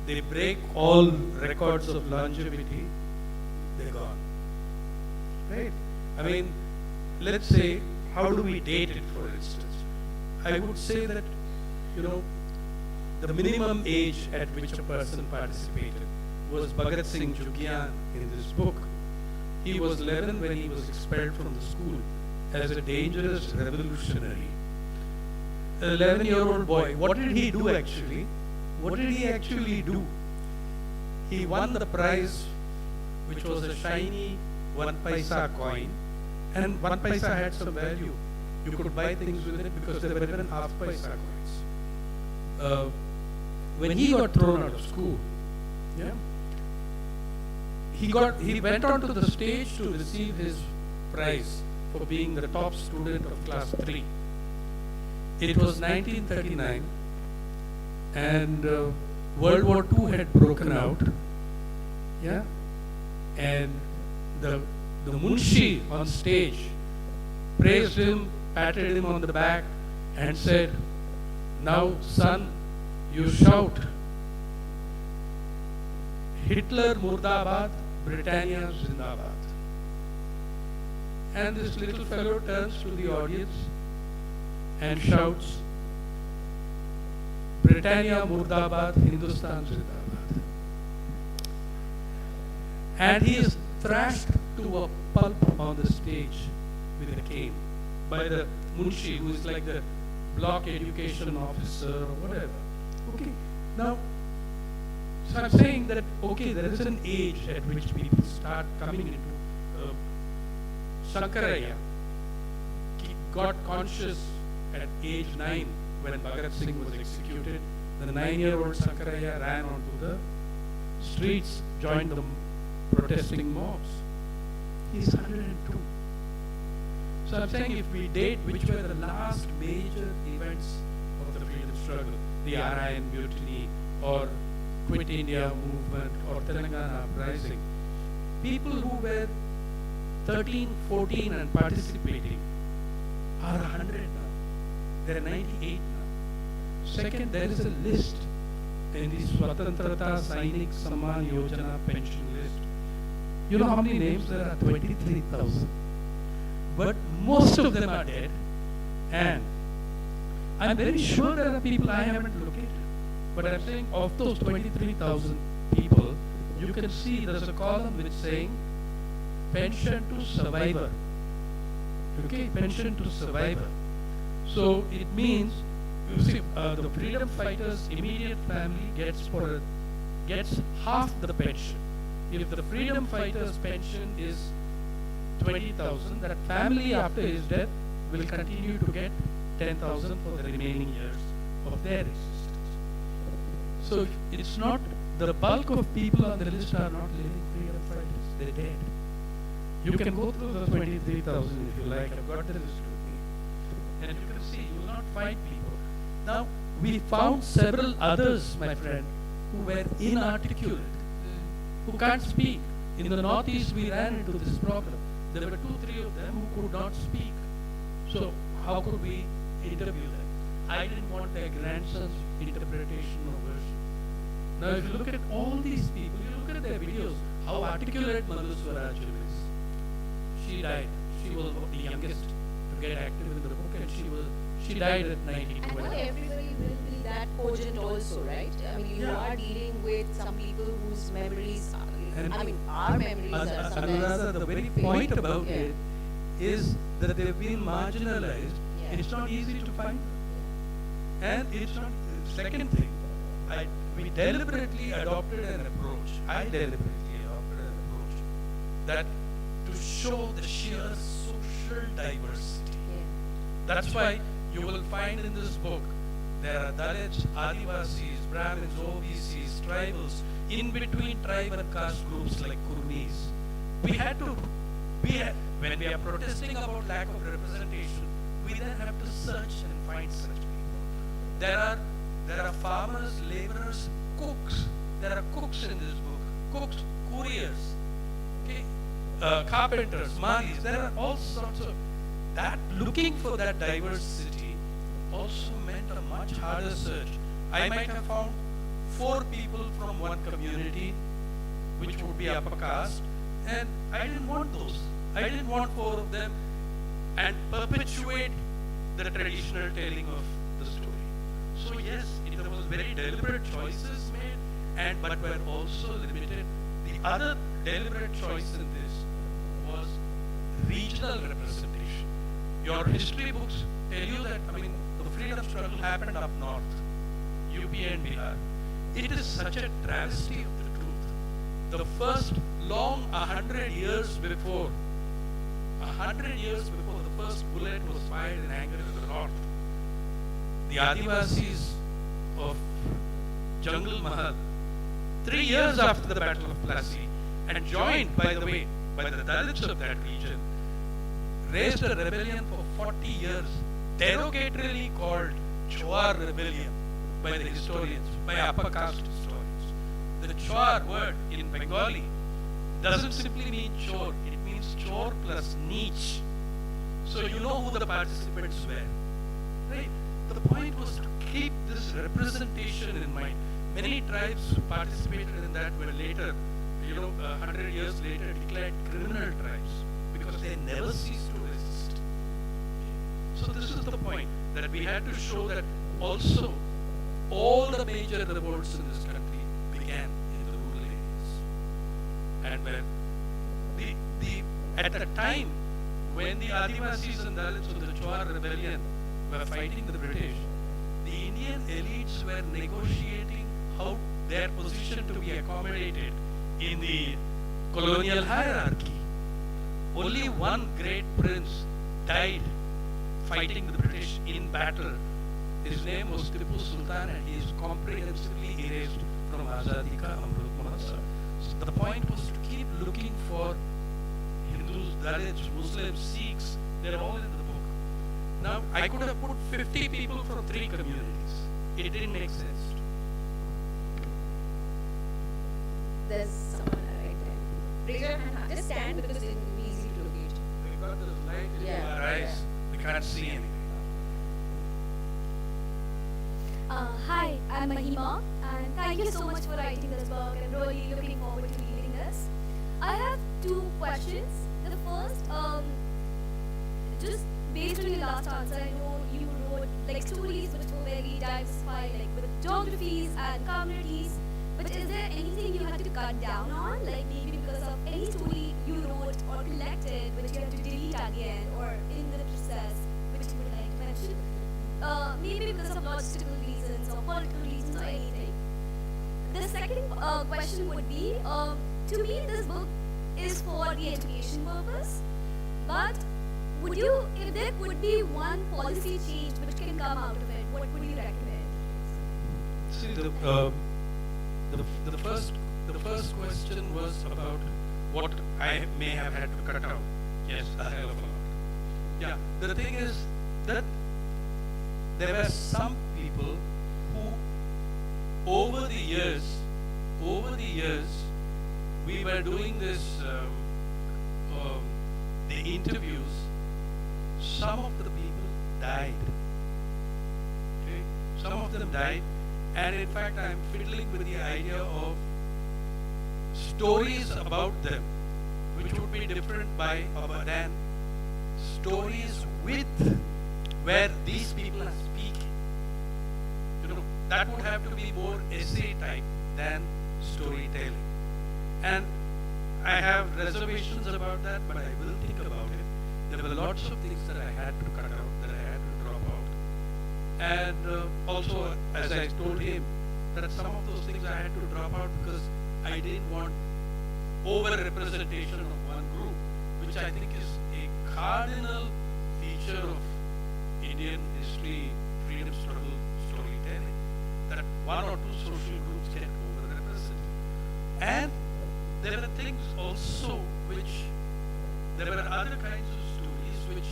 they break all records of longevity, they're gone. Right? I mean, let's say, how do we date it, for instance? I would say that, the minimum age at which a person participated was Bhagat Singh Jugyan in this book. He was 11 when he was expelled from the school as a dangerous revolutionary. An 11-year-old boy. What did he do actually? What did he actually do? He won the prize, which was a shiny 1 paisa coin. And 1 paisa had some value. You could buy things with it because there were even half paisa coins. When he got thrown out of school, he went onto the stage to receive his prize for being the top student of class 3. It was 1939, and World War II had broken out. And the Munshi on stage praised him, patted him on the back, and said, "Now, son, you shout, Hitler Murdabad, Britannia Zindabad." And this little fellow turns to the audience and shouts, Britannia Murdabad, Hindustan Zindabad. And he is thrashed to a pulp on the stage with a cane by the Munshi, who is like the block education officer or whatever. Okay, now, so I'm saying that, okay, there is an age at which people start coming into Shankaraya got conscious at age 9 when Bhagat Singh was executed. The 9-year-old Shankaraya ran onto the streets, joined the protesting mobs. He's 102. So I'm saying if we date which were the last major events of the freedom struggle, the Arayan Mutiny or Quit India movement or Telangana uprising, people who were 13, 14 and participating are 100 now. They're 98 now. Second, there is a list in the Swatantrata Sainik Samman Yojana pension list. You know how many names there are? 23,000. But most of them are dead. And I'm very sure there are people I haven't located. But I'm saying of those 23,000 people, you can see there's a column which is saying pension to survivor. Okay, pension to survivor. So it means, you see, the freedom fighters' immediate family gets half the pension. If the freedom fighters' pension is 20,000, that family after his death will continue to get 10,000 for the remaining years of their existence. So it's not, the bulk of people on the list are not living freedom fighters, they're dead. You can go through the 23,000 if you like, I've got the list with me. And you can see, you will not find people. Now, we found several others, my friend, who were inarticulate, who can't speak. In the Northeast, we ran into this problem. There were 2, 3 of them who could not speak. So how could we interview them? I didn't want their grandson's interpretation or version. Now if you look at all these people, you look at their videos, how articulate Madhu Swaraj is. She died. She was the youngest to get active in the book, and she died at 92. And not everybody will be that cogent also, right? I mean, you are dealing with some people whose memories are, our memories are sometimes. Anuradha, the very point about it is that they've been marginalized. And it's not easy to find. And it's not, second thing, we deliberately adopted an approach. I deliberately adopted an approach that to show the sheer social diversity. That's why you will find in this book there are Dalits, Adivasis, Brahmins, OBCs, tribals, in between tribe and caste groups like Kurmis. When we are protesting about lack of representation, we then have to search and find such people. There are farmers, laborers, cooks. There are cooks in this book. Cooks, couriers, okay, carpenters, malis. There are all sorts of that. Looking for that diversity also meant a much harder search. I might have found 4 people from one community, which would be upper caste, and I didn't want those. I didn't want 4 of them and perpetuate the traditional telling of the story. So yes, there was very deliberate choices made, but were also limited. The other deliberate choice in this was regional representation. Your history books tell you that, the freedom struggle happened up north, UP and Bihar. It is such a travesty of the truth. The first 100 years before the first bullet was fired in anger in the north, the Adivasis of Jungle Mahal, 3 years after the Battle of Plassey, and joined, by the way, by the Dalits of that region, raised a rebellion for 40 years, derogatorily called Chowar Rebellion by the historians, by upper caste historians. The Chowar word in Bengali doesn't simply mean chore, it means chore plus niche. So you know who the participants were, right? The point was to keep this representation in mind. Many tribes who participated in that were later, 100 years later, declared criminal tribes because they never ceased to resist. So this is the point, that we had to show that also all the major revolts in this country began in the rural areas. And when at the time when the Adivasis and Dalits of the Chowar rebellion were fighting the British, the Indian elites were negotiating how their position to be accommodated in the colonial hierarchy. Only one great prince died fighting the British in battle. His name was Tipu Sultan, and he is comprehensively erased from Azadi Ka Amrit Mahotsav. So the point was to keep looking for Hindus, Dalits, Muslims, Sikhs. They're all in the book. Now, I could have put 50 people from 3 communities. It didn't make sense. There's someone right there. Raise your hand. Just stand because it will be easy to locate. We've got this light in our eyes. We can't see anything. Hi, I'm Mahima, and thank you so much for writing this book. I'm really looking forward to reading this. I have 2 questions. The first, just based on your last answer, I know you wrote like stories which were very diversified, like with geographies and communities. But is there anything you had to cut down on, like maybe because of any story you wrote or collected, which you have to delete again, or in the process, which you would like to mention? Maybe because of logistical reasons or political reasons or anything. The second question would be, to me this book is for the education purpose, but would you, if there could be one policy change which can come out of it, what would you recommend? See, the first question was about what I may have had to cut out. Yes, a hell of a lot. Yeah, the thing is that there were some people who, over the years, we were doing this, the interviews. Some of the people died. Okay, some of them died, and in fact, I am fiddling with the idea of stories about them, which would be different than stories with where these people are speaking. You know, that would have to be more essay type than storytelling. And I have reservations about that, but I will think about it. There were lots of things that I had to cut out, that I had to drop out. And also, as I told him, that some of those things I had to drop out because I didn't want over-representation of one group, which I think is a cardinal feature of Indian history, freedom struggle, storytelling, that one or two social groups get over-represented. And there were things also there were other kinds of stories which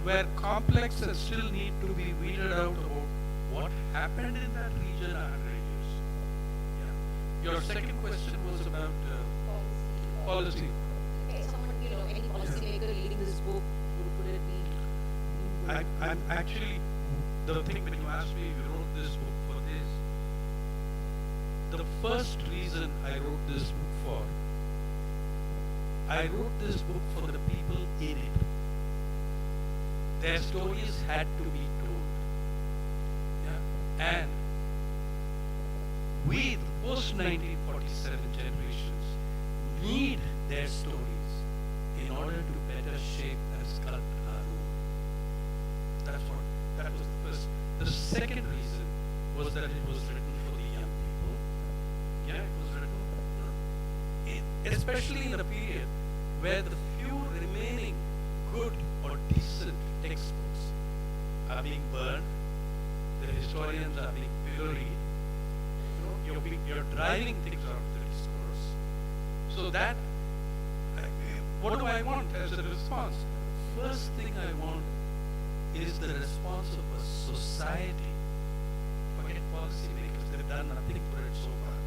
were complex and still need to be weeded out about what happened in that region 100 years. Yeah. Your second question was about policy. Okay, someone, any policymaker reading this book, would it be? I'm actually, the thing when you asked me if you wrote this book for this, the first reason I wrote this book for, I wrote this book for the people in it. Their stories had to be told. Yeah? And we, the post-1947 generations, need their stories in order to better shape and sculpt our own. That was the first. The second reason was that it was written for the young people. Yeah, it was written, especially in a period where the few remaining good or decent textbooks are being burned, the historians are being pilloried. You're driving things out of the discourse. So that, what do I want as a response? First thing I want is the response of a society. Forget policymakers, they've done nothing for it so far.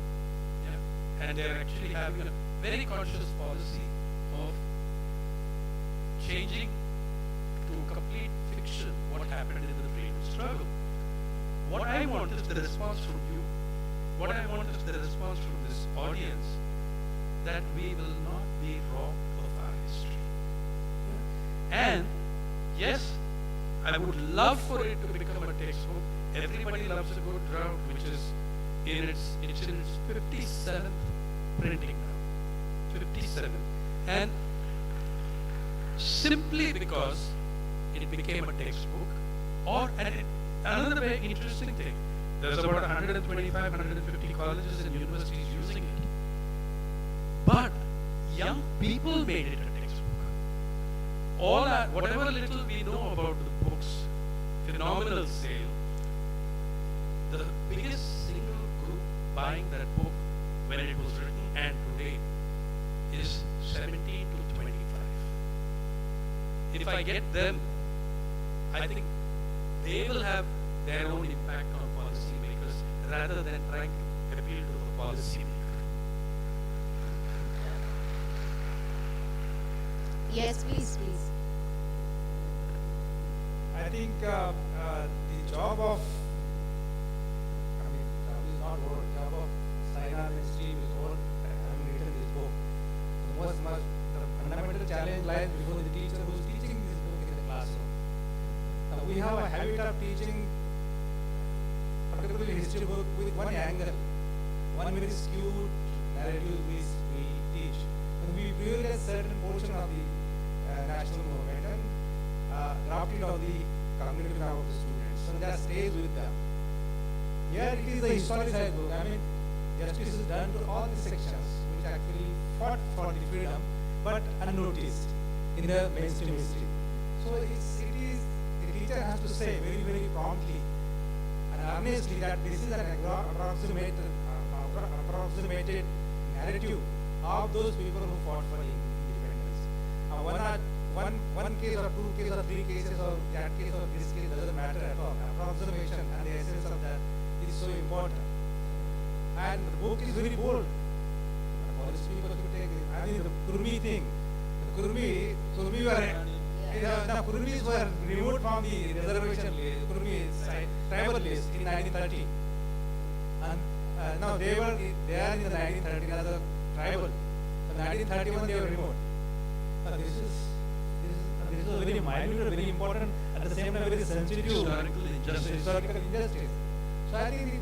Yeah? And they're actually having a very conscious policy of changing to complete fiction what happened in the freedom struggle. What I want is the response from you. What I want is the response from this audience that we will not be robbed of our history. And yes, I would love for it to become a textbook. Everybody loves a good drought, which is in its 57th printing now. 57. And simply because it became a textbook, another very interesting thing, there's about 125, 150 colleges and universities using it. But young people made it a textbook. Whatever little we know about the book's phenomenal sale, the biggest single group buying that book when it was written and today is 17 to 25. If I get them, I think they will have their own impact on policymakers rather than trying to appeal to the policymaker. Yes, please. I think the job of, job is not over, job of Sainath and Steve is over having written this book. The fundamental challenge lies before the teacher who is teaching this book in the classroom. Now we have a habit of teaching, particularly history book, with one angle, one very skewed narrative we teach. And we privilege certain portion of the national movement and draft it of the cognitive of the students. So that stays with them. Here it is the historical book. Justice is done to all the sections which actually fought for the freedom but unnoticed in the mainstream history. So it is the teacher has to say very, very promptly and honestly that this is an approximated narrative of those people who fought for independence. One case or two cases or three cases or that case or this case doesn't matter at all. Approximation and the essence of that is so important. And the book is very bold. The Kurmi thing. The Kurmis were removed from the reservation list, tribal list in 1930. And now they are in the 1930 as a tribal. In 1931 they were removed. This is a very minute, very important, at the same time very sensitive historical injustice. So I think it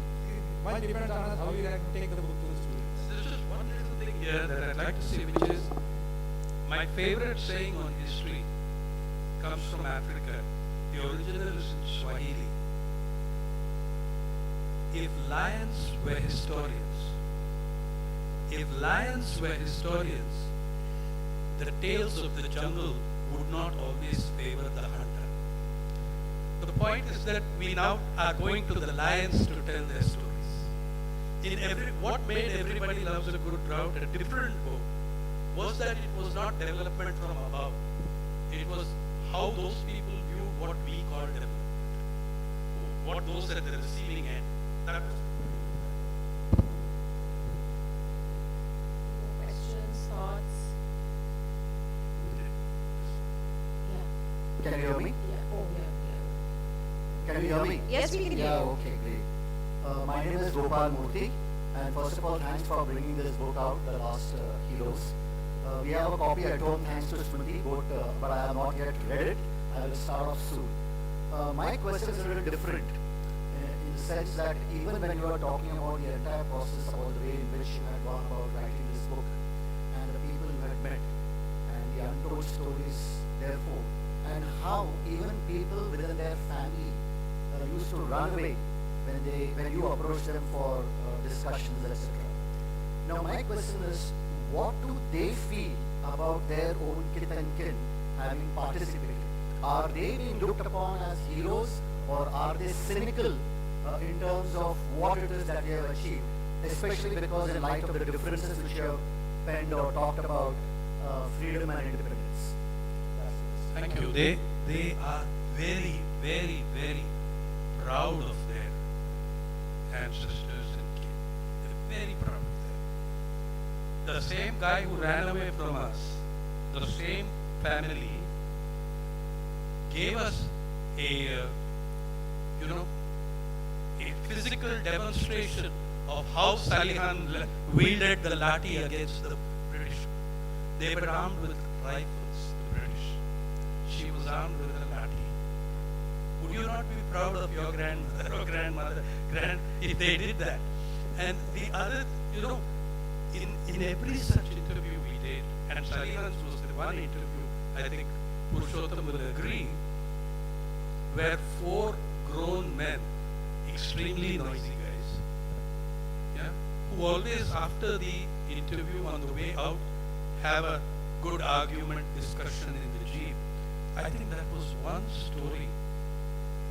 much depends on us how we like to take the book to the students. There's just one little thing here that I'd like to say, which is my favorite saying on history comes from Africa. The original is in Swahili. If lions were historians, the tales of the jungle would not always favor the hunter. The point is that we now are going to the lions to tell their stories. What made Everybody Loves a Good Drought a different book was that it was not development from above. It was how those people viewed what we call development. What those at the receiving end. That was Questions, thoughts? Can you hear me? Can you hear me? Yes, we can hear you. Okay, great. My name is Gopal, and first of all, thanks for bringing this book out, The Last Heroes. We have a copy at home, thanks to Smruti, but I have not yet read it. I will start off soon. My question is a little different, in the sense that even when you are talking about the entire process, about the way in which you had gone about writing this book, and the people you had met, and the untold stories, therefore, and how even people within their family used to run away when you approach them for discussions, etc. Now my question is, what do they feel about their own kith and kin having participated? Are they being looked upon as heroes, or are they cynical in terms of what it is that they have achieved, especially because in light of the differences which you have penned or talked about freedom and independence? Thank you. They are very, very, very proud of their ancestors and kin. They're very proud of them. The same guy who ran away from us, the same family, gave us a physical demonstration of how Salihan wielded the lathi against the British. They were armed with rifles, the British. she was armed with a lathi. Would you not be proud of your grandmother or grandmother, if they did that? And the other, in every such interview we did, and Sainath was the one interview, I think Purushottam will agree, where 4 grown men, extremely noisy guys, yeah, who always after the interview on the way out have a good argument, discussion in the jeep. I think that was one story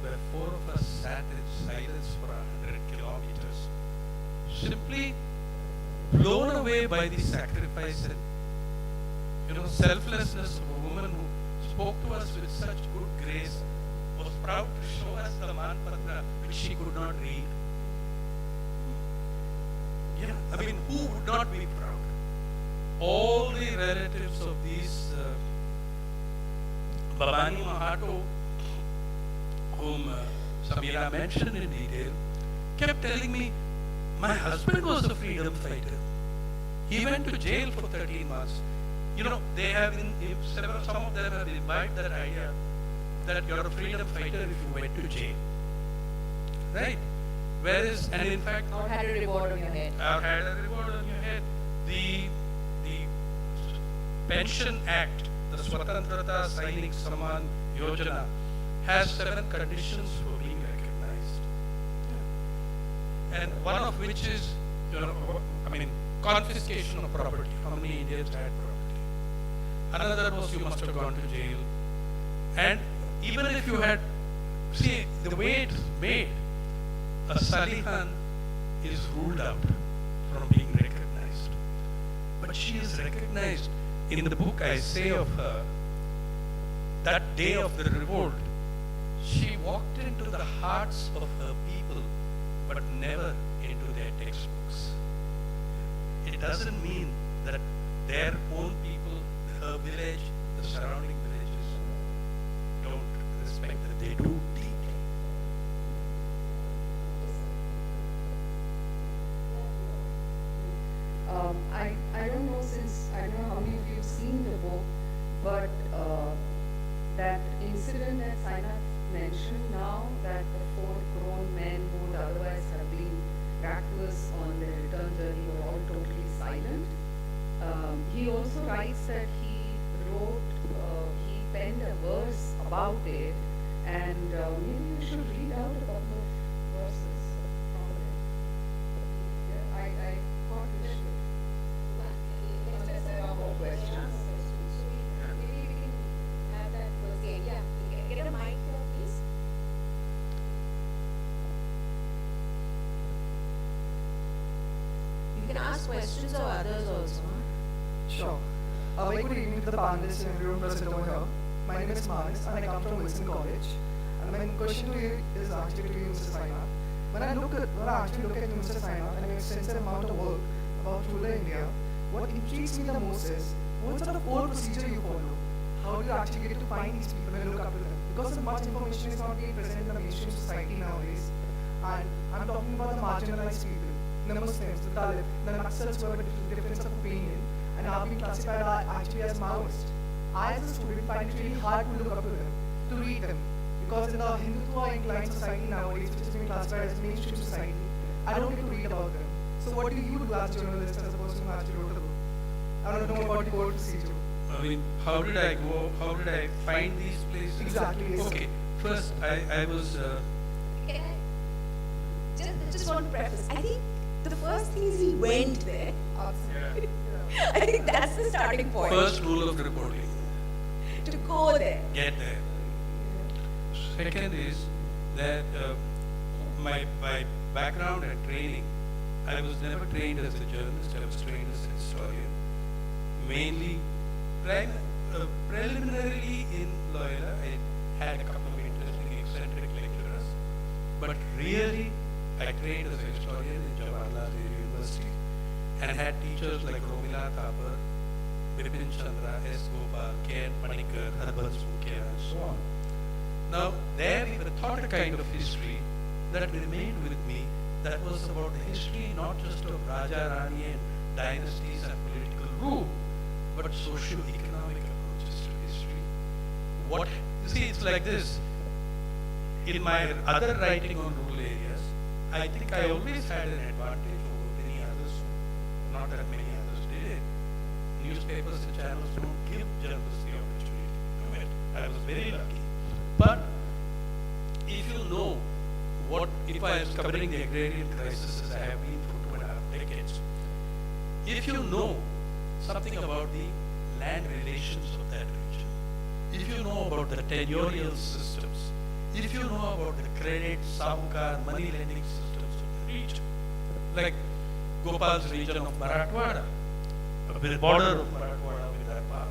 where 4 of us sat in silence for 100 kilometers, simply blown away by the sacrifice and selflessness of a woman who spoke to us with such good grace, was proud to show us the Manpatra which she could not read. Yeah, I mean, who would not be proud? All the relatives of these Babani Mahato, whom Sameera mentioned in detail, kept telling me, my husband was a freedom fighter. He went to jail for 13 months. They have, some of them have imbibed that idea that you're a freedom fighter if you went to jail. Right? Whereas, and in fact, Or had a reward on your head. Or had a reward on your head. The Pension Act, the Swatantrata Sainik Samman Yojana, has 7 conditions for being recognized. Yeah. And one of which is, confiscation of property. How many Indians had property? Another was you must have gone to jail. And even if you had, see, the way it's made, a Salihan is ruled out from being recognized. But she is recognized. In the book I say of her, that day of the revolt, she walked into the hearts of her people, but never into their textbooks. It doesn't mean that their own people, her village, the surrounding villages, don't respect that. They do deeply. I don't know, since I don't know how many of you have seen the book, but that incident that Sainath mentioned now, that the 4 grown men who would otherwise have been reckless on their return journey were all totally silent. He also writes that he penned a verse about it, and maybe you should read out a couple of verses from it. Yeah, I thought we should. Unless there are more questions. Maybe we can have that first game. Yeah, get a mic here, please. You can ask questions of others also. Sure. Very good evening to the panelists and everyone present over here. My name is Manis and I come from Wilson College. And my question to you is actually to you, Mr. Sainath. When I actually look at you, Mr. Sainath, and your extensive amount of work about rural India, what intrigues me the most is what sort of core procedure you follow. How do you actually get to find these people and look up to them? Because so much information is not being present in the mainstream society nowadays. And I'm talking about the marginalized people, the Muslims, the Dalit, the Naxals who have a difference of opinion and are being classified actually as Maoist. I as a student find it really hard to look up to them, to read them. Because in the Hindutva inclined society nowadays, which is being classified as mainstream society, I don't get to read about them. So what do you do as a journalist, as a person who actually wrote the book? I don't know about the core procedure. I mean, how did I go? How did I find these places? Exactly. Yes, okay. First, I was. Can I just want to preface? I think the first thing is he went there. Yeah. I think that's the starting point. First rule of reporting. To go there. Get there. Second is that my background and training, I was never trained as a journalist. I was trained as a historian. Mainly, preliminarily in Loyola, I had a couple of interesting eccentric lecturers. But really, I trained as a historian in Jawaharlal Nehru University and had teachers like Romila Thapar, Bipin Chandra, S. Gopal, K. N. Panikar, Harbans Mukhya, and so on. Now, there we were taught a kind of history that remained with me, that was about the history not just of Raja Rani and dynasties and political rule, but socio-economic approaches to history. what, you see, it's like this. In my other writing on rural areas, I think I always had an advantage over many others. Not that many others did it. Newspapers and channels don't give journalists the opportunity to do it. I was very lucky. But if you know what, if I was covering the agrarian crisis as I have been for 2.5 decades, if you know something about the land relations of that region, if you know about the tenurial systems, if you know about the credit, sahukar, money lending systems of the region, like Gopal's region of Marathwada, the border of Marathwada with that part,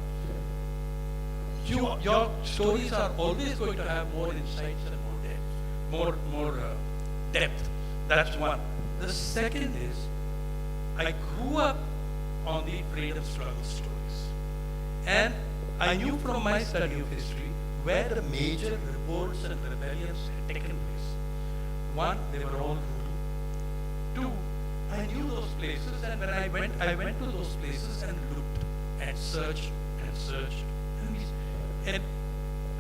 your stories are always going to have more insights and more depth. That's one. The second is, I grew up on the freedom struggle stories, and I knew from my study of history where the major revolts and rebellions had taken place. One, they were all rural. Two, I knew those places, and when I went to those places and looked and searched and searched. And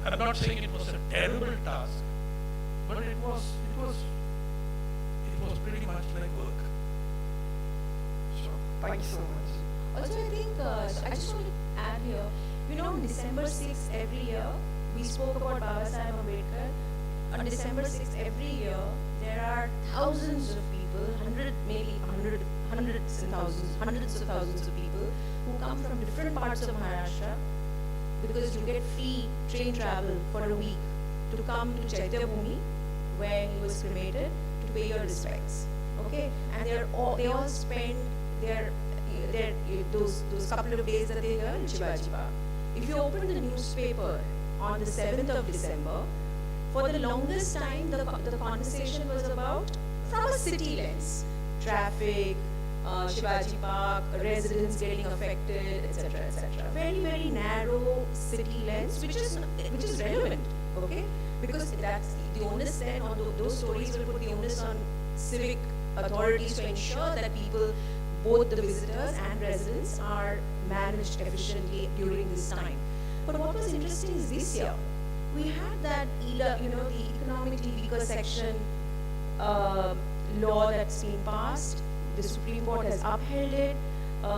I'm not saying it was a terrible task, but it was pretty much like work. Sure. Thank you so much. Also, I think, I just want to add here, you know, on December 6th every year, we spoke about Baba Sahib Ambedkar. On December 6th every year, there are thousands of people, hundreds of thousands of people who come from different parts of Maharashtra, because you get free train travel for a week to come to Chaitya Bhumi, where he was cremated, to pay your respects. Okay, and they all spend those couple of days that they are in Shivaji Park. If you open the newspaper on the 7th of December, for the longest time the conversation was about, from a city lens, traffic, Shivaji Park, residents getting affected, etc., etc. Very, very narrow city lens, which is relevant, okay? Because that's the onus then on those stories will put the onus on civic authorities to ensure that people, both the visitors and residents, are managed efficiently during this time. But what was interesting is this year, we had that EDA, the economically weaker section law that's been passed. The Supreme Court has upheld it.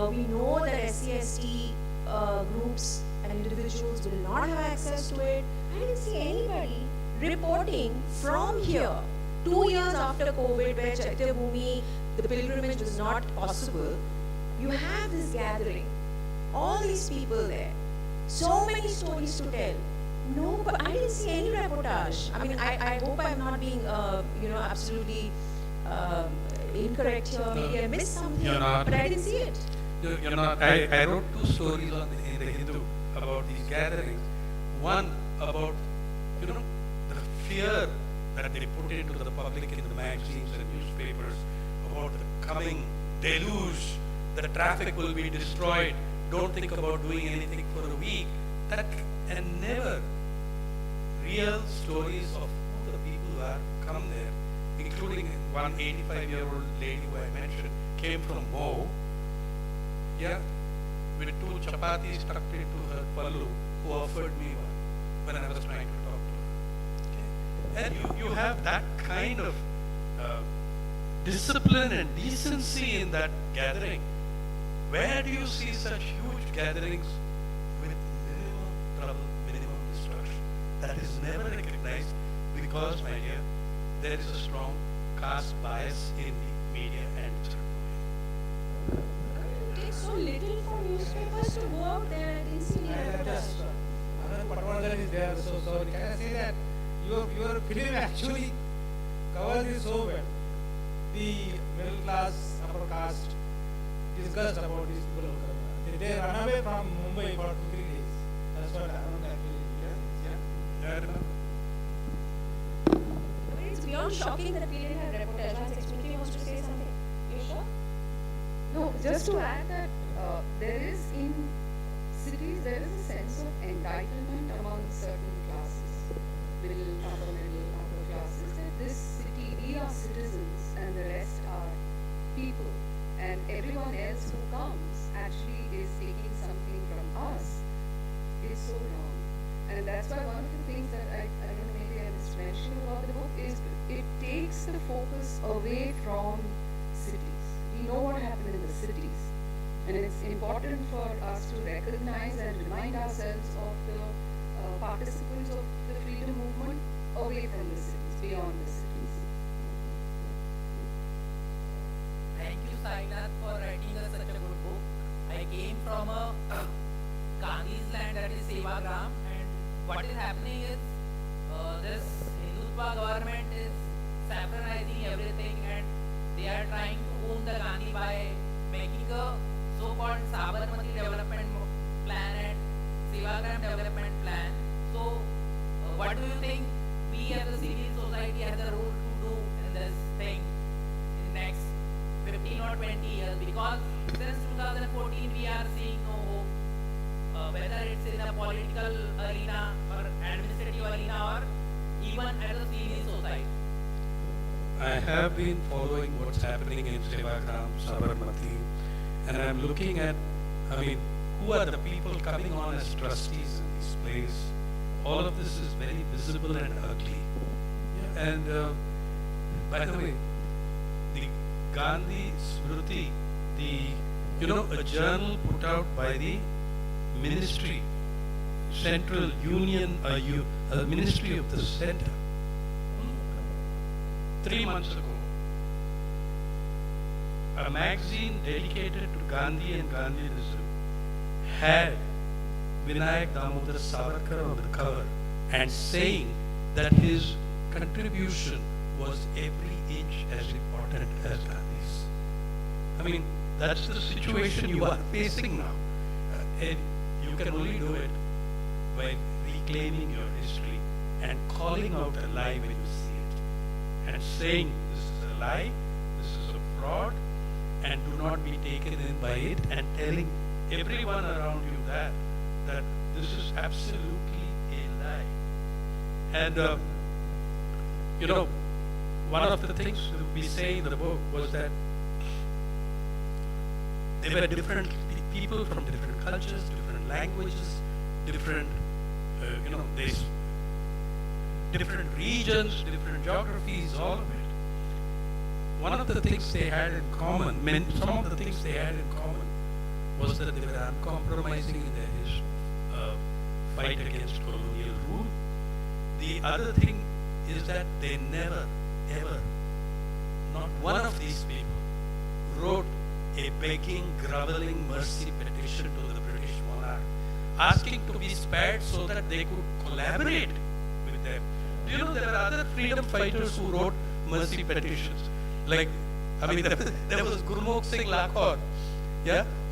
We know that SC/ST groups and individuals will not have access to it. I didn't see anybody reporting from here, 2 years after COVID, where Chaitya Bhumi, the pilgrimage was not possible. You have this gathering, all these people there, so many stories to tell. No, but I didn't see any reportage. I mean, I hope I'm not being, absolutely incorrect here. Maybe I missed something, but I didn't see it. You're not. I wrote 2 stories in the Hindu about these gatherings. One about, the fear that they put into the public in the magazines and newspapers about the coming deluge, the traffic will be destroyed, don't think about doing anything for a week. That, and never real stories of who the people who are come there, including one 85-year-old lady who I mentioned, came from Mo, with 2 chapatis stuck into her pallu, who offered me one when I was trying to talk to her. Okay? And you have that kind of discipline and decency in that gathering. Where do you see such huge gatherings with minimum trouble, minimum destruction? That is never recognized because, my dear, there is a strong caste bias in the media and It takes so little for newspapers to go out there. I didn't see any reportage. Patwardhan is there, so sorry. Can I say that your film actually covers this so well? The middle class, upper caste discussed about these people who come. They run away from Mumbai for 2-3 days. That's what happened actually. Yeah, I remember. I mean, it's beyond shocking that we didn't have reportage. Smruti wants to say something. You sure? No, just to add that there is in cities, there is a sense of entitlement among certain classes, upper classes, that this city, we are citizens and the rest are people, and everyone else who comes actually is taking something from us. Is so wrong. And And that's why one of the things that I don't know, maybe I must mention about the book is it takes the focus away from cities. We know what happened in the cities. And it's important for us to recognize and remind ourselves of the participants of the freedom movement away from the cities, beyond the cities. Thank you, Sainath, for writing such a good book. I came from a Gandhi's land, that is Sevagram, and what is happening is this Hindutva government is saffronizing everything, and they are trying to own the Gandhi by making a so-called Sabarmati development plan and Sevagram development plan. So, what do you think we as a civil society has a role to do in this thing in next 15 or 20 years? Because since 2014 we are seeing no hope, whether it's in the political arena or administrative arena or even as a civil society. I have been following what's happening in Sevagram, Sabarmati, and I'm looking at, who are the people coming on as trustees in these places. All of this is very visible and ugly. Yeah. And by the way, the Gandhi Smruti, a journal put out by the Ministry, Central Union, Ministry of the Center, 3 months ago, a magazine dedicated to Gandhi and Gandhianism had Vinayak Damodar Savarkar on the cover and saying that his contribution was every inch as important as Gandhi's. That's the situation you are facing now. And you can only do it by reclaiming your history and calling out a lie when you see it and saying this is a lie, this is a fraud, and do not be taken in by it, and telling everyone around you that this is absolutely a lie. And one of the things that we say in the book was that there were different people from different cultures, different languages, different different regions, different geographies, all of it. One of the things they had in common, some of the things they had in common was that they were uncompromising in their fight against colonial rule. The other thing is that they never, ever, not one of these people wrote a begging, groveling mercy petition to the British monarch, asking to be spared so that they could collaborate with them. Do you know there are other freedom fighters who wrote mercy petitions? Like, there was Gurmukh Singh Lakhor,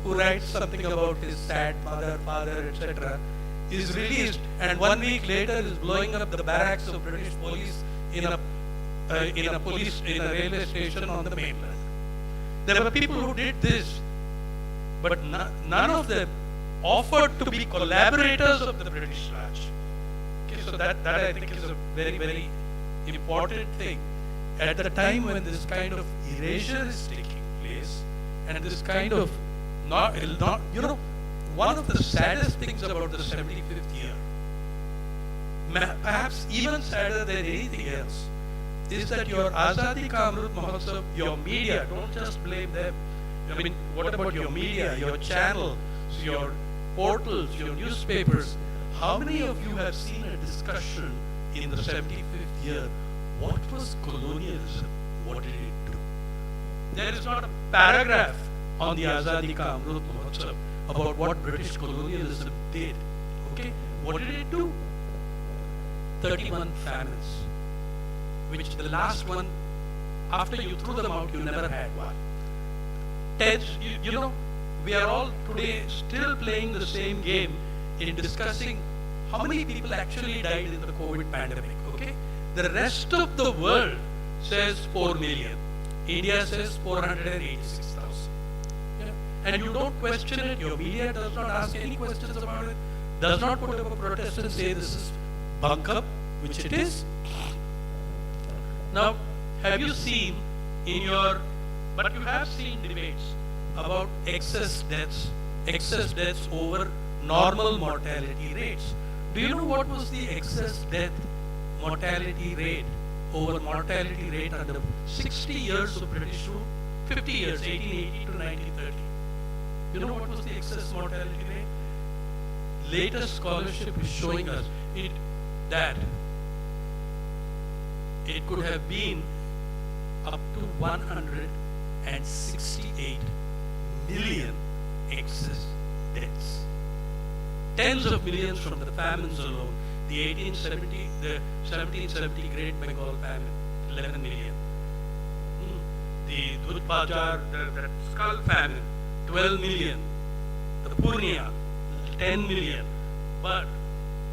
who writes something about his sad mother, father, etc. is released, and 1 week later is blowing up the barracks of British police in a railway station on the mainland. There were people who did this, but none of them offered to be collaborators of the British Raj. Okay, so that I think is a very, very important thing. At the time when this kind of erasure is taking place, and this kind of one of the saddest things about the 75th year, perhaps even sadder than anything else, is that your Azadi Ka Amrit Mahotsav, your media, don't just blame them. What about your media, your channels, your portals, your newspapers? How many of you have seen a discussion in the 75th year? What was colonialism? What did it do? There is not a paragraph on the Azadi Ka Amrit Mahotsav about what British colonialism did. Okay? What did it do? 31 famines, which the last one, after you threw them out, you never had one. We are all today still playing the same game in discussing how many people actually died in the COVID pandemic, okay? The rest of the world says 4 million. India says 486,000. Yeah? And you don't question it, your media does not ask any questions about it, does not put up a protest and say this is bunk up, which it is. Now, have you seen but you have seen debates about excess deaths over normal mortality rates. Do you know what was the excess death mortality rate over mortality rate under 60 years of British rule? 50 years, 1880 to 1930. You know what was the excess mortality rate? Latest scholarship is showing us that it could have been up to 168 million excess deaths. Tens of millions from the famines alone. The 1770 Great Bengal famine, 11 million. The Dudh the skull famine, 12 million. The Purnia, 10 million. But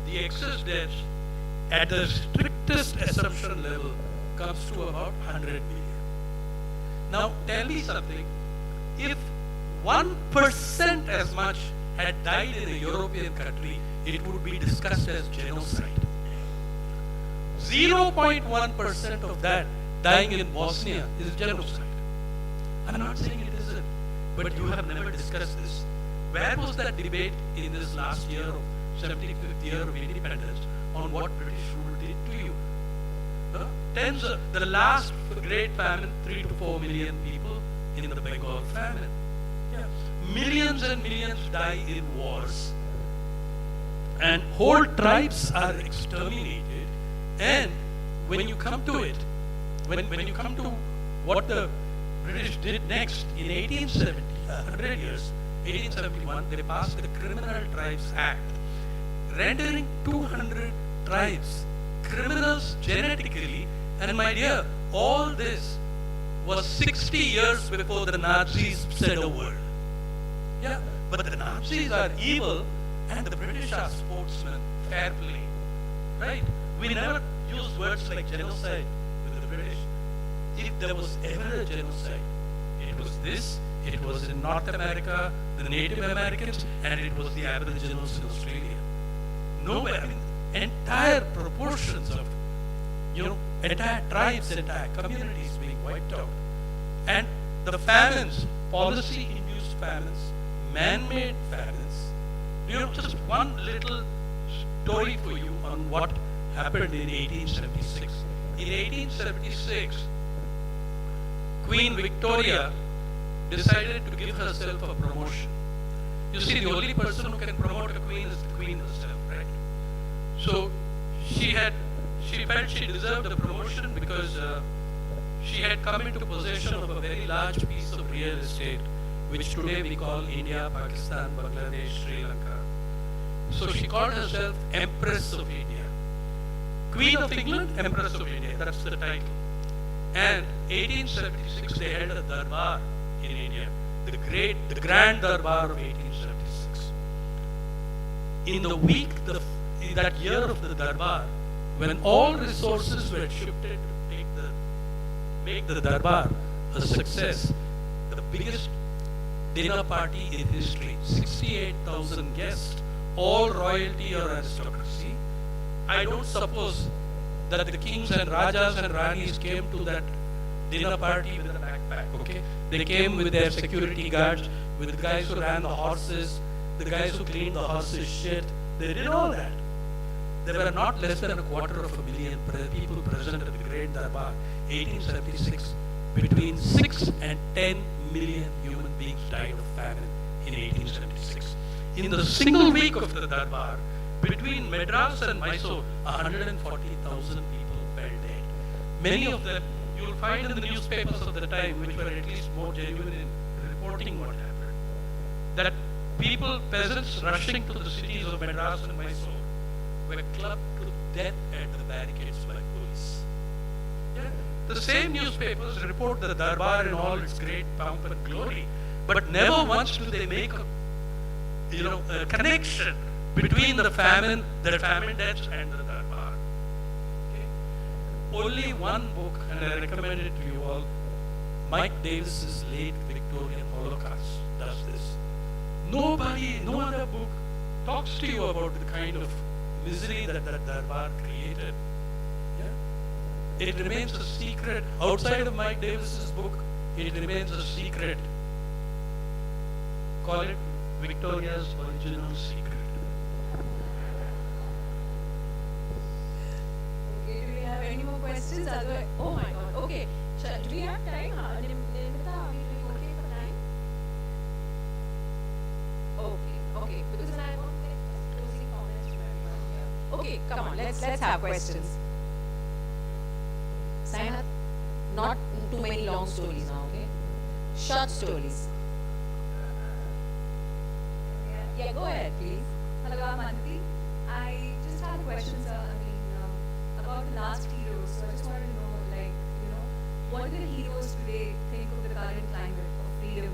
the excess deaths at the strictest assumption level comes to about 100 million. Now tell me something, if 1% as much had died in a European country, it would be discussed as genocide. 0.1% of that dying in Bosnia is genocide. I'm not saying it isn't, but you have never discussed this. Where was that debate in this last year of 75th year of independence on what British rule did to you? The last great famine, 3 to 4 million people in the Bengal famine. Yeah. Millions and millions die in wars, and whole tribes are exterminated. And when you come to it, when you come to what the British did next in 1870, 100 years, 1871, they passed the Criminal Tribes Act, rendering 200 tribes criminals genetically. And my dear, all this was 60 years before the Nazis said a word. Yeah, but the Nazis are evil and the British are sportsmen, fair play. Right? We never used words like genocide with the British. If there was ever a genocide, it was this, it was in North America, the Native Americans, and it was the Aboriginals in Australia. Nowhere, I mean, entire proportions of, entire tribes, entire communities being wiped out. And the famines, policy-induced famines, man-made famines. Just one little story for you on what happened in 1876. In 1876, Queen Victoria decided to give herself a promotion. You see, the only person who can promote a queen is the queen herself, right? So she felt she deserved a promotion because she had come into possession of a very large piece of real estate, which today we call India, Pakistan, Bangladesh, Sri Lanka. So she called herself Empress of India. Queen of England, Empress of India, that's the title. And 1876 they held a darbar in India, the grand darbar of 1876. In the week, in that year of the darbar, when all resources were shifted to make the darbar a success, the biggest dinner party in history, 68,000 guests, all royalty or aristocracy. I don't suppose that the kings and rajas and ranis came to that dinner party with a backpack, okay? They came with their security guards, with the guys who ran the horses, the guys who cleaned the horses' shit. They did all that. There were not less than 250,000 people present at the Great Darbar, 1876. Between 6 and 10 million human beings died of famine in 1876. In the single week of the Darbar, between Madras and Mysore, 140,000 people fell dead. Many of them you will find in the newspapers of the time, which were at least more genuine in reporting what happened, that people, peasants rushing to the cities of Madras and Mysore were clubbed to death at the barricades by police. Yeah? The same newspapers report the Darbar in all its great pomp and glory, but never once do they make a connection between the famine deaths and the Darbar. Okay? Only one book, and I recommend it to you all, Mike Davis's Late Victorian Holocaust does this. No other book talks to you about the kind of misery that Darbar created. Yeah? It remains a secret. Outside of Mike Davis's book, it remains a secret. Call it Victoria's original secret. questions. Oh my God. Okay. Do we have time? Nimita, are we doing okay for time? Okay. Because then I want to get closing comments from everyone here. Okay, come on. Let's have questions. Sainath, not too many long stories now. Okay. Short stories. Yeah, go ahead, please. Hello, I'm Anandi. I just had a question, sir. About the last heroes. So I just wanted to know, what do the heroes today think of the current climate of freedom?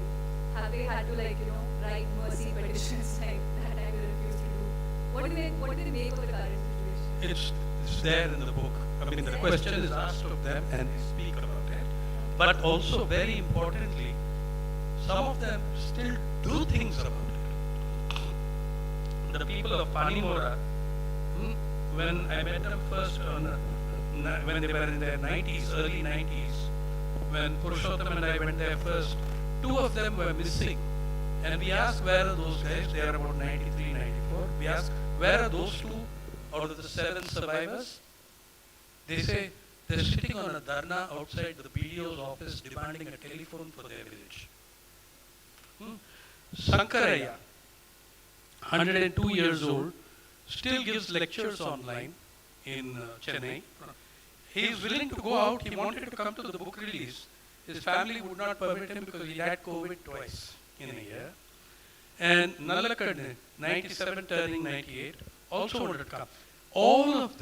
Have they had to, write mercy petitions like that I will refuse to do? What do they make of the current situation? It's there in the book. I mean, the question is asked of them and they speak about it. But also, very importantly, some of them still do things about it. The people of Panimora, when I met them first when they were in their 90s, early 90s, when Purushottam and I went there first, 2 of them were missing. And we asked, where are those guys? They are about 93, 94. We asked, where are those 2 out of the 7 survivors? They say, they're sitting on a dharna outside the BDO's office demanding a telephone for their village. Sankaraya, 102 years old, still gives lectures online in Chennai. He is willing to go out. He wanted to come to the book release. His family would not permit him because he had COVID twice in a year. And Nallakadne, 97 turning 98, also wanted to come. All of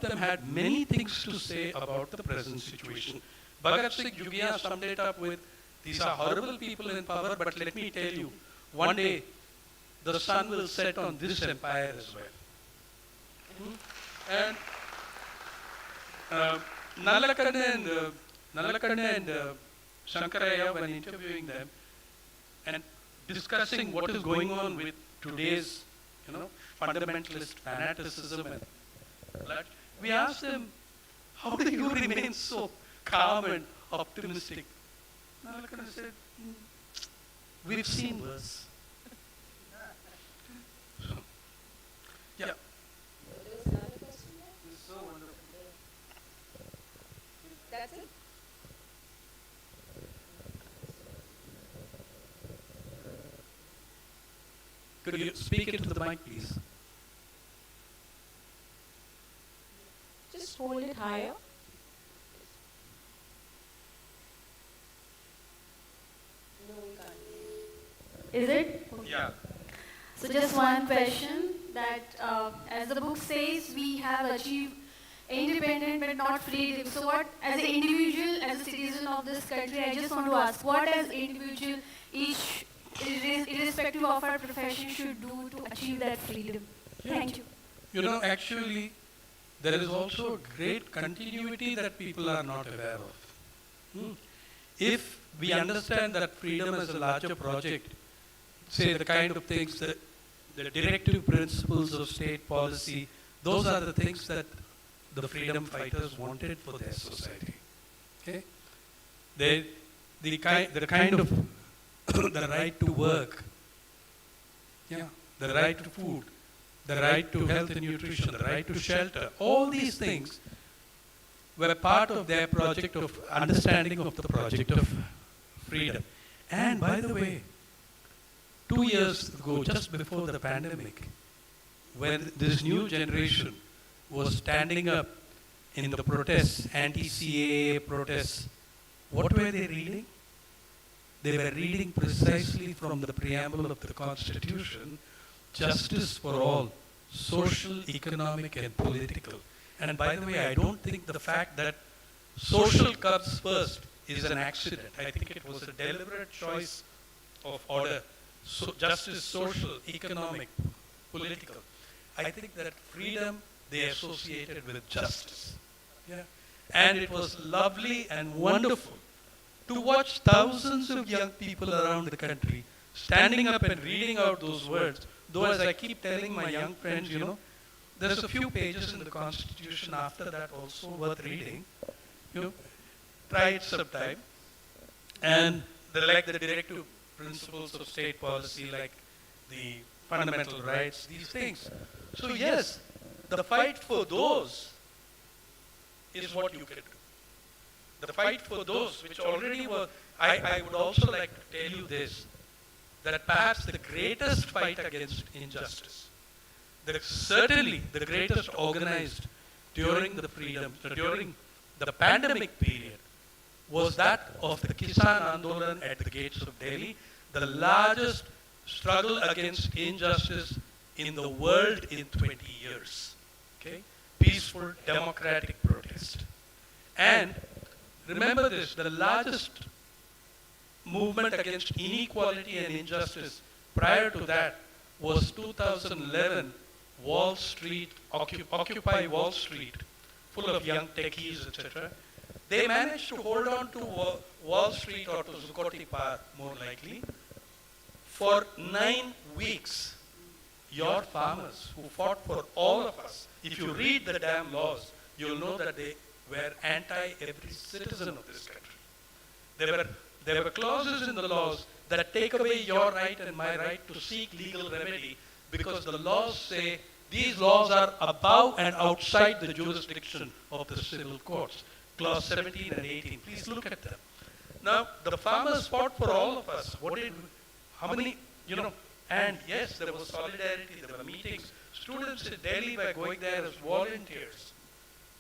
them had many things to say about the present situation. Bhagat Singh Jugia summed it up with, these are horrible people in power, but let me tell you, one day the sun will set on this empire as well. And Nallakadne and Shankaraya, when interviewing them and discussing what is going on with today's, fundamentalist fanaticism and blood, we asked them, how do you remain so calm and optimistic? Nallakadne said, we've seen worse. Yeah. So wonderful. That's it. Could you speak into the mic, please? Just hold it higher. No, we can't. Is it? Yeah. So just one question that, as the book says, we have achieved independent but not freedom. So what, as an individual, as a citizen of this country, I just want to ask, what as individual, each, irrespective of our profession, should do to achieve that freedom? Thank you. Actually, there is also a great continuity that people are not aware of. If we understand that freedom is a larger project, say the kind of things that the directive principles of state policy, those are the things that the freedom fighters wanted for their society. Okay? The kind of the right to work, the right to food, the right to health and nutrition, the right to shelter, all these things were part of their project of understanding of the project of freedom. And by the way, 2 years ago, just before the pandemic, when this new generation was standing up in the protests, anti-CAA protests, what were they reading? They were reading precisely from the preamble of the Constitution, justice for all, social, economic, and political. And by the way, I don't think the fact that social comes first is an accident. I think it was a deliberate choice of order. So justice, social, economic, political. I think that freedom they associated with justice. Yeah. And it was lovely and wonderful to watch thousands of young people around the country standing up and reading out those words. Though as I keep telling my young friends, there's a few pages in the Constitution after that also worth reading. Try it sometime. And like the directive principles of state policy, like the fundamental rights, these things. So yes, the fight for those is what you can do. The fight for those which already were, I would also like to tell you this, that perhaps the greatest fight against injustice, certainly the greatest organized during the during the pandemic period, was that of the Kisan Andolan at the gates of Delhi, the largest struggle against injustice in the world in 20 years. Okay? Peaceful, democratic protest. And remember this, the largest movement against inequality and injustice prior to that was 2011 Wall Street, Occupy Wall Street, full of young techies, etc. They managed to hold on to Wall Street, or to Zuccotti Park more likely, for 9 weeks. Your farmers who fought for all of us, if you read the damn laws, you'll know that they were anti every citizen of this country. There were clauses in the laws that take away your right and my right to seek legal remedy, because the laws say these laws are above and outside the jurisdiction of the civil courts. Clause 17 and 18. Please look at them. Now, the farmers fought for all of us. How many, and yes, there was solidarity, there were meetings. Students in Delhi were going there as volunteers.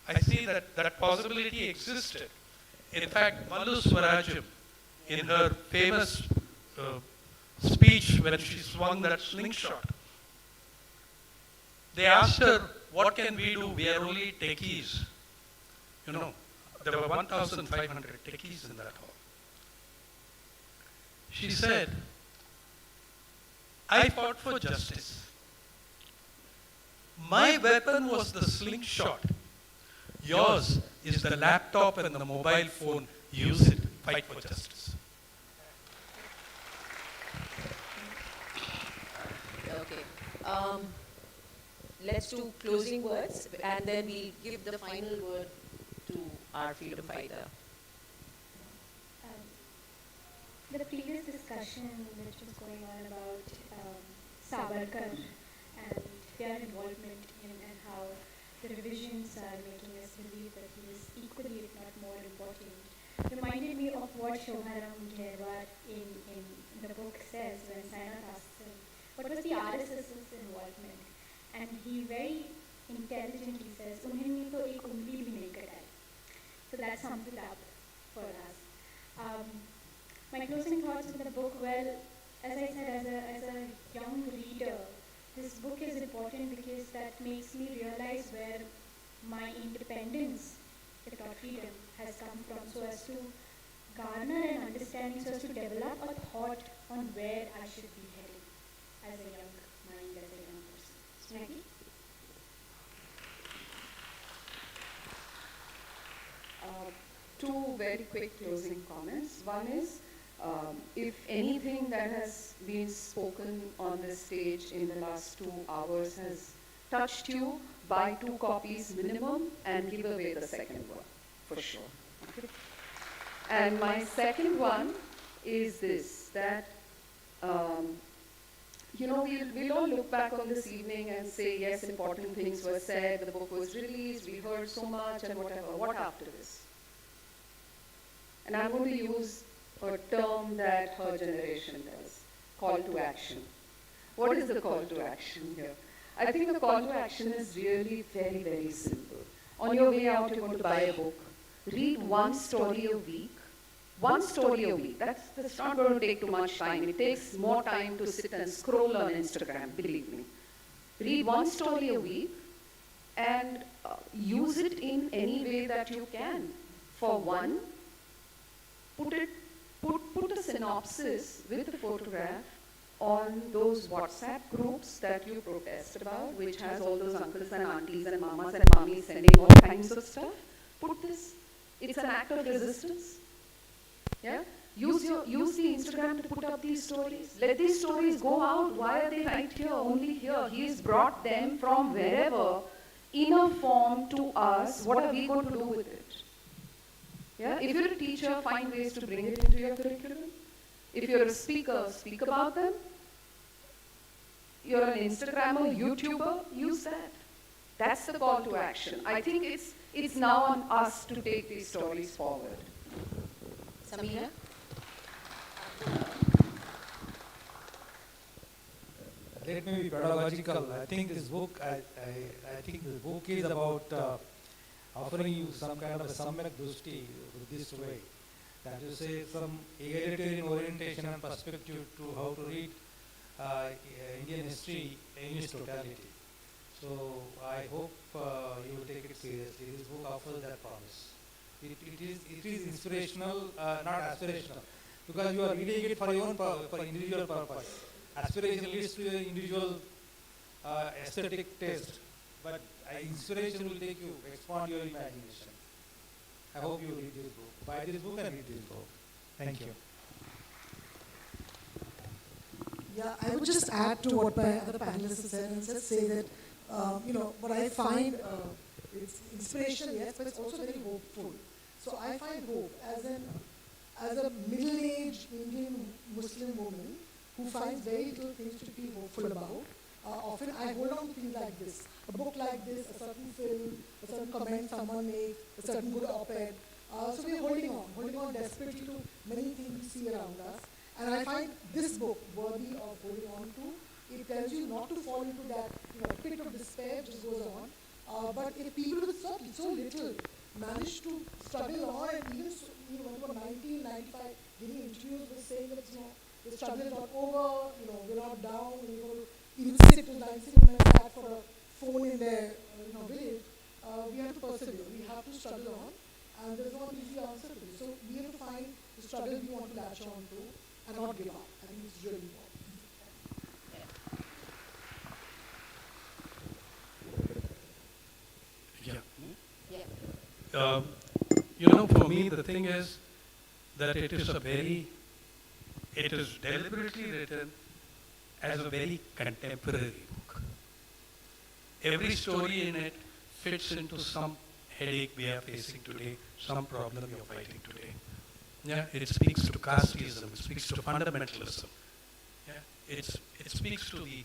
I see that possibility existed. In fact, Mallu Swarajam, in her famous speech when she swung that slingshot, they asked her, what can we do? We are only techies. There were 1,500 techies in that hall. She said, I fought for justice. My weapon was the slingshot. Yours is the laptop and the mobile phone. Use it. Fight for justice. Okay. Let's do closing words, and then we'll give the final word to our freedom fighter. The previous discussion which was going on about Savarkar and their involvement in and how the revisions are making us believe that he is equally, if not more important, reminded me of what Shobharam Gherwar in the book says when Sainath asks him, what was the RSS's involvement? And he very intelligently says, "Unhone to ek ungli bhi nahi katai." So that sums it up for us. My closing thoughts on the book, well, as I said, as a young reader, this book is important because that makes me realize where my independence, if not freedom, has come from, so as to garner an understanding, so as to develop a thought on where I should be heading as a young mind, as a young person. Smruti? Two very quick closing comments. One is, if anything that has been spoken on this stage in the last 2 hours has touched you, buy 2 copies minimum and give away the second one, for sure. Okay? And my second one is this, that we'll all look back on this evening and say, yes, important things were said, the book was released, we heard so much and whatever. What after this? And I'm going to use a term that her generation does, call to action. What is the call to action here? I think the call to action is really very, very simple. On your way out, you're going to buy a book. Read 1 story a week. 1 story a week. That's not going to take too much time. It takes more time to sit and scroll on Instagram, believe me. Read 1 story a week and use it in any way that you can. For one, put a synopsis with a photograph on those WhatsApp groups that you protest about, which has all those uncles and aunties and mamas and mummies sending all kinds of stuff. Put this, it's an act of resistance. Yeah? Use the Instagram to put up these stories. Let these stories go out. Why are they right here, only here? He's brought them from wherever in a form to us. What are we going to do with it? Yeah? If you're a teacher, find ways to bring it into your curriculum. If you're a speaker, speak about them. You're an Instagrammer, YouTuber, use that. That's the call to action. I think it's now on us to take these stories forward. Sameera? Let me be pedagogical. I think this book, I think the book is about offering you some kind of a samyak drushti this way. That you say some egalitarian orientation and perspective to how to read Indian history in its totality. So I hope you will take it seriously. This book offers that promise. It is inspirational, not aspirational, because you are reading it for your own for individual purpose. Aspiration leads to your individual aesthetic taste, but inspiration will take you, expand your imagination. I hope you read this book. Buy this book and read this book. Thank you. Yeah, I would just add to what my other panelists have said and just say that, what I find, it's inspiration, yes, but it's also very hopeful. So I find hope as a middle-aged Indian Muslim woman who finds very little things to be hopeful about. Often I hold on to things like this, a book like this, a certain film, a certain comment someone made, a certain good op-ed. So we're holding on desperately to many things we see around us. And I find this book worthy of holding on to. It tells you not to fall into that pit of despair which goes on. But if people with so little manage to struggle on, and even when about 1995, giving interviews was saying that the struggle is not over, we're not down, we're going to even sit with 96 women sat for a phone in their village. We have to persevere. We have to struggle on, and there's no easy answer to this. So we have to find the struggle we want to latch on to and not give up. I think it's really important. For me, the thing is that it is deliberately written as a very contemporary book. Every story in it fits into some headache we are facing today, some problem we are fighting today. Yeah, it speaks to casteism, it speaks to fundamentalism. Yeah, it speaks to the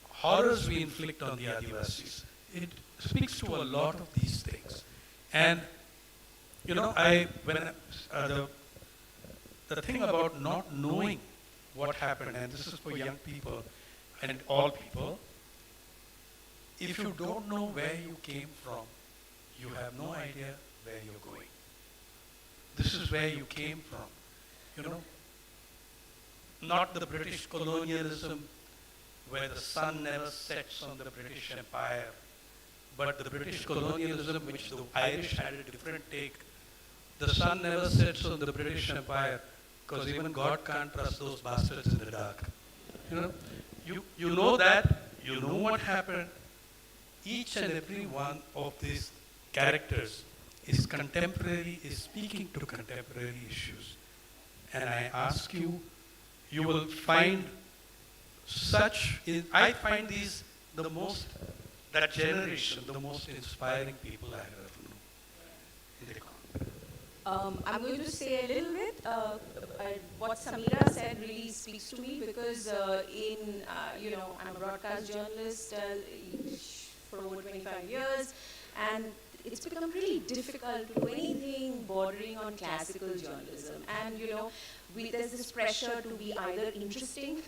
horrors we inflict on the Adivasis. It speaks to a lot of these things. And the thing about not knowing what happened, and this is for young people and all people, if you don't know where you came from, you have no idea where you're going. This is where you came from, not the British colonialism where the sun never sets on the British Empire, but the British colonialism which the Irish had a different take. The sun never sets on the British Empire because even God can't trust those bastards in the dark. You know that, you know what happened. Each and every one of these characters is speaking to contemporary issues. And I ask you, you will find I find that generation, the most inspiring people I have ever known. I'm going to say a little bit. What Sameera said really speaks to me because I'm a broadcast journalist for over 25 years, and it's become really difficult to do anything bordering on classical journalism. And there's this pressure to be either interesting,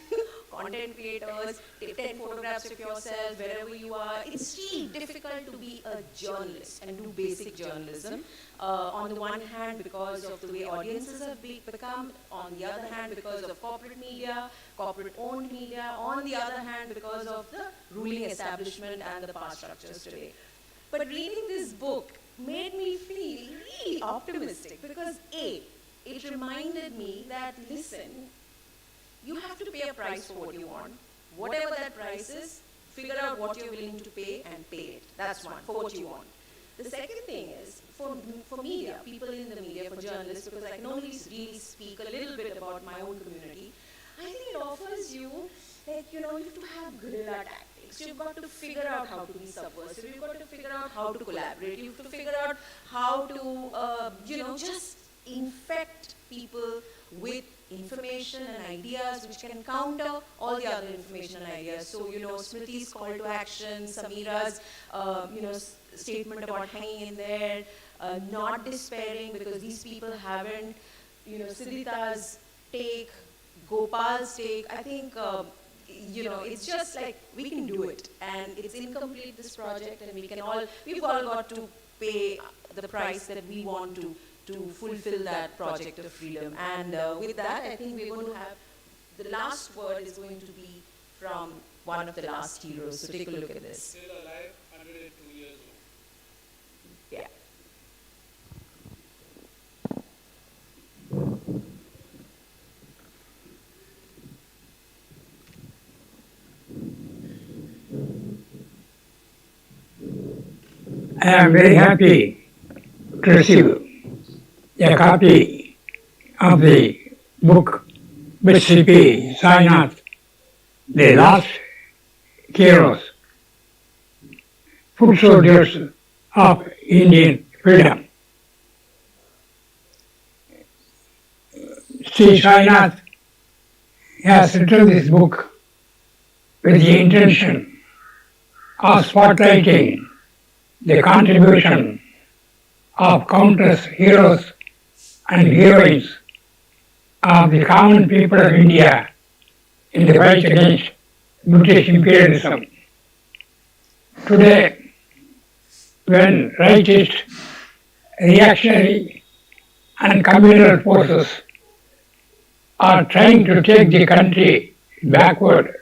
content creators, take 10 photographs of yourself wherever you are. It's really difficult to be a journalist and do basic journalism. On the one hand, because of the way audiences have become. On the other hand, because of corporate media, corporate-owned media. On the other hand, because of the ruling establishment and the power structures today. But reading this book made me feel really optimistic because it reminded me that, listen, you have to pay a price for what you want. Whatever that price is, figure out what you're willing to pay and pay it. That's one, for what you want. The second thing is, for media, people in the media, for journalists, because I can only really speak a little bit about my own community, I think it offers you, you have to have guerrilla tactics. You've got to figure out how to be subversive. You've got to figure out how to collaborate. You have to figure out how to, just infect people with information and ideas which can counter all the other information and ideas. So, Smriti's call to action, Sameera's, statement about hanging in there, not despairing because these people haven't, Siddhita's take, Gopal's take, I think, it's just like we can do it. And it's incomplete, this project, and we've all got to pay the price that we want to fulfill that project of freedom. And with that, I think we're going to have, the last word is going to be from one of the last heroes. So take a look at this. Still alive, 102 years old. Yeah. I am very happy to receive a copy of the book by C.P. Sainath, The Last Heroes, Footsoilders of Indian Freedom. C. Sainath has written this book with the intention of spotlighting the contribution of countless heroes and heroines of the common people of India in the fight against British imperialism. Today, when rightist, reactionary and communal forces are trying to take the country backward,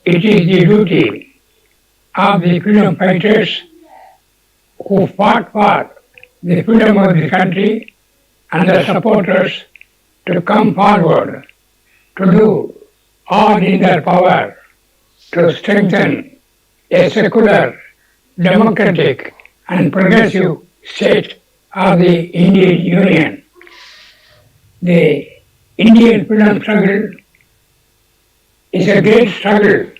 it is the duty of the freedom fighters who fought for the freedom of the country and their supporters to come forward to do all in their power to strengthen a secular, democratic and progressive state of the Indian Union. The Indian freedom struggle is a great struggle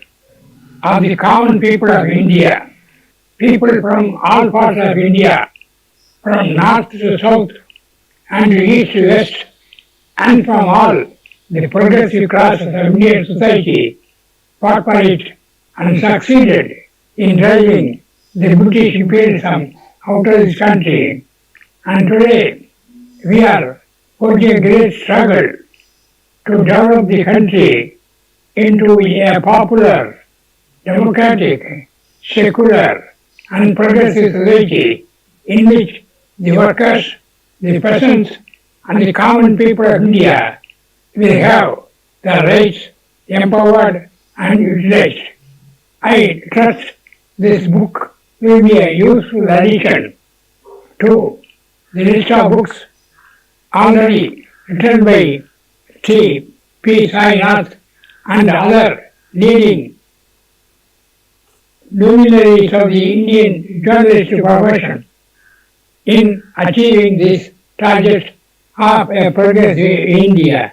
of the common people of India. People from all parts of India, from north to south and east to west, and from all the progressive classes of Indian society, fought for it and succeeded in driving the British imperialism out of this country. And today, we are forging a great struggle to develop the country into a popular, democratic, secular, and progressive society in which the workers, the peasants, and the common people of India will have their rights empowered and utilized. I trust this book will be a useful addition to the list of books already written by C.P. Sainath and other leading luminaries of the Indian journalistic profession in achieving this target of a progressive India.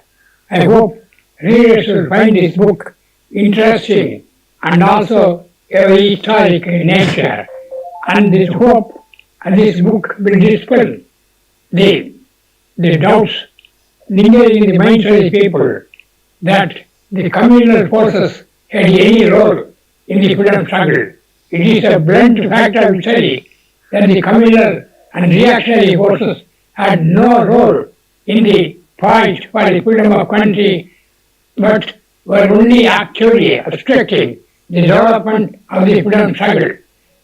I hope readers will find this book interesting and also a very historic in nature, and this hope and this book will dispel the doubts lingering in the minds of the people that the communal forces had any role in the freedom struggle. It is a blunt fact, I will say, that the communal and reactionary forces had no role in the fight for the freedom of country, but were only actually obstructing the development of the freedom struggle.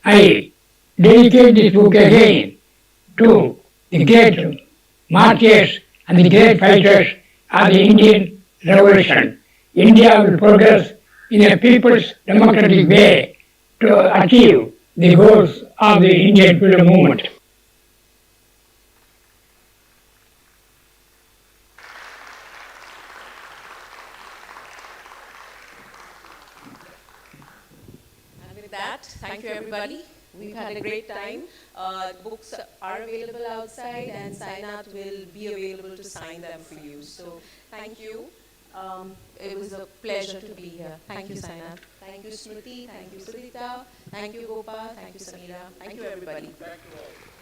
I dedicate this book again to the great martyrs and the great fighters of the Indian Revolution. India will progress in a people's democratic way to achieve the goals of the Indian freedom movement. And with that, thank you everybody. We've had a great time. Books are available outside and Sainath will be available to sign them for you. So thank you. It was a pleasure to be here. Thank you, Sainath. Thank you, Smruti. Thank you, Siddhita. Thank you, Gopal. Thank you, Sameera. Thank you, everybody. Thank you all.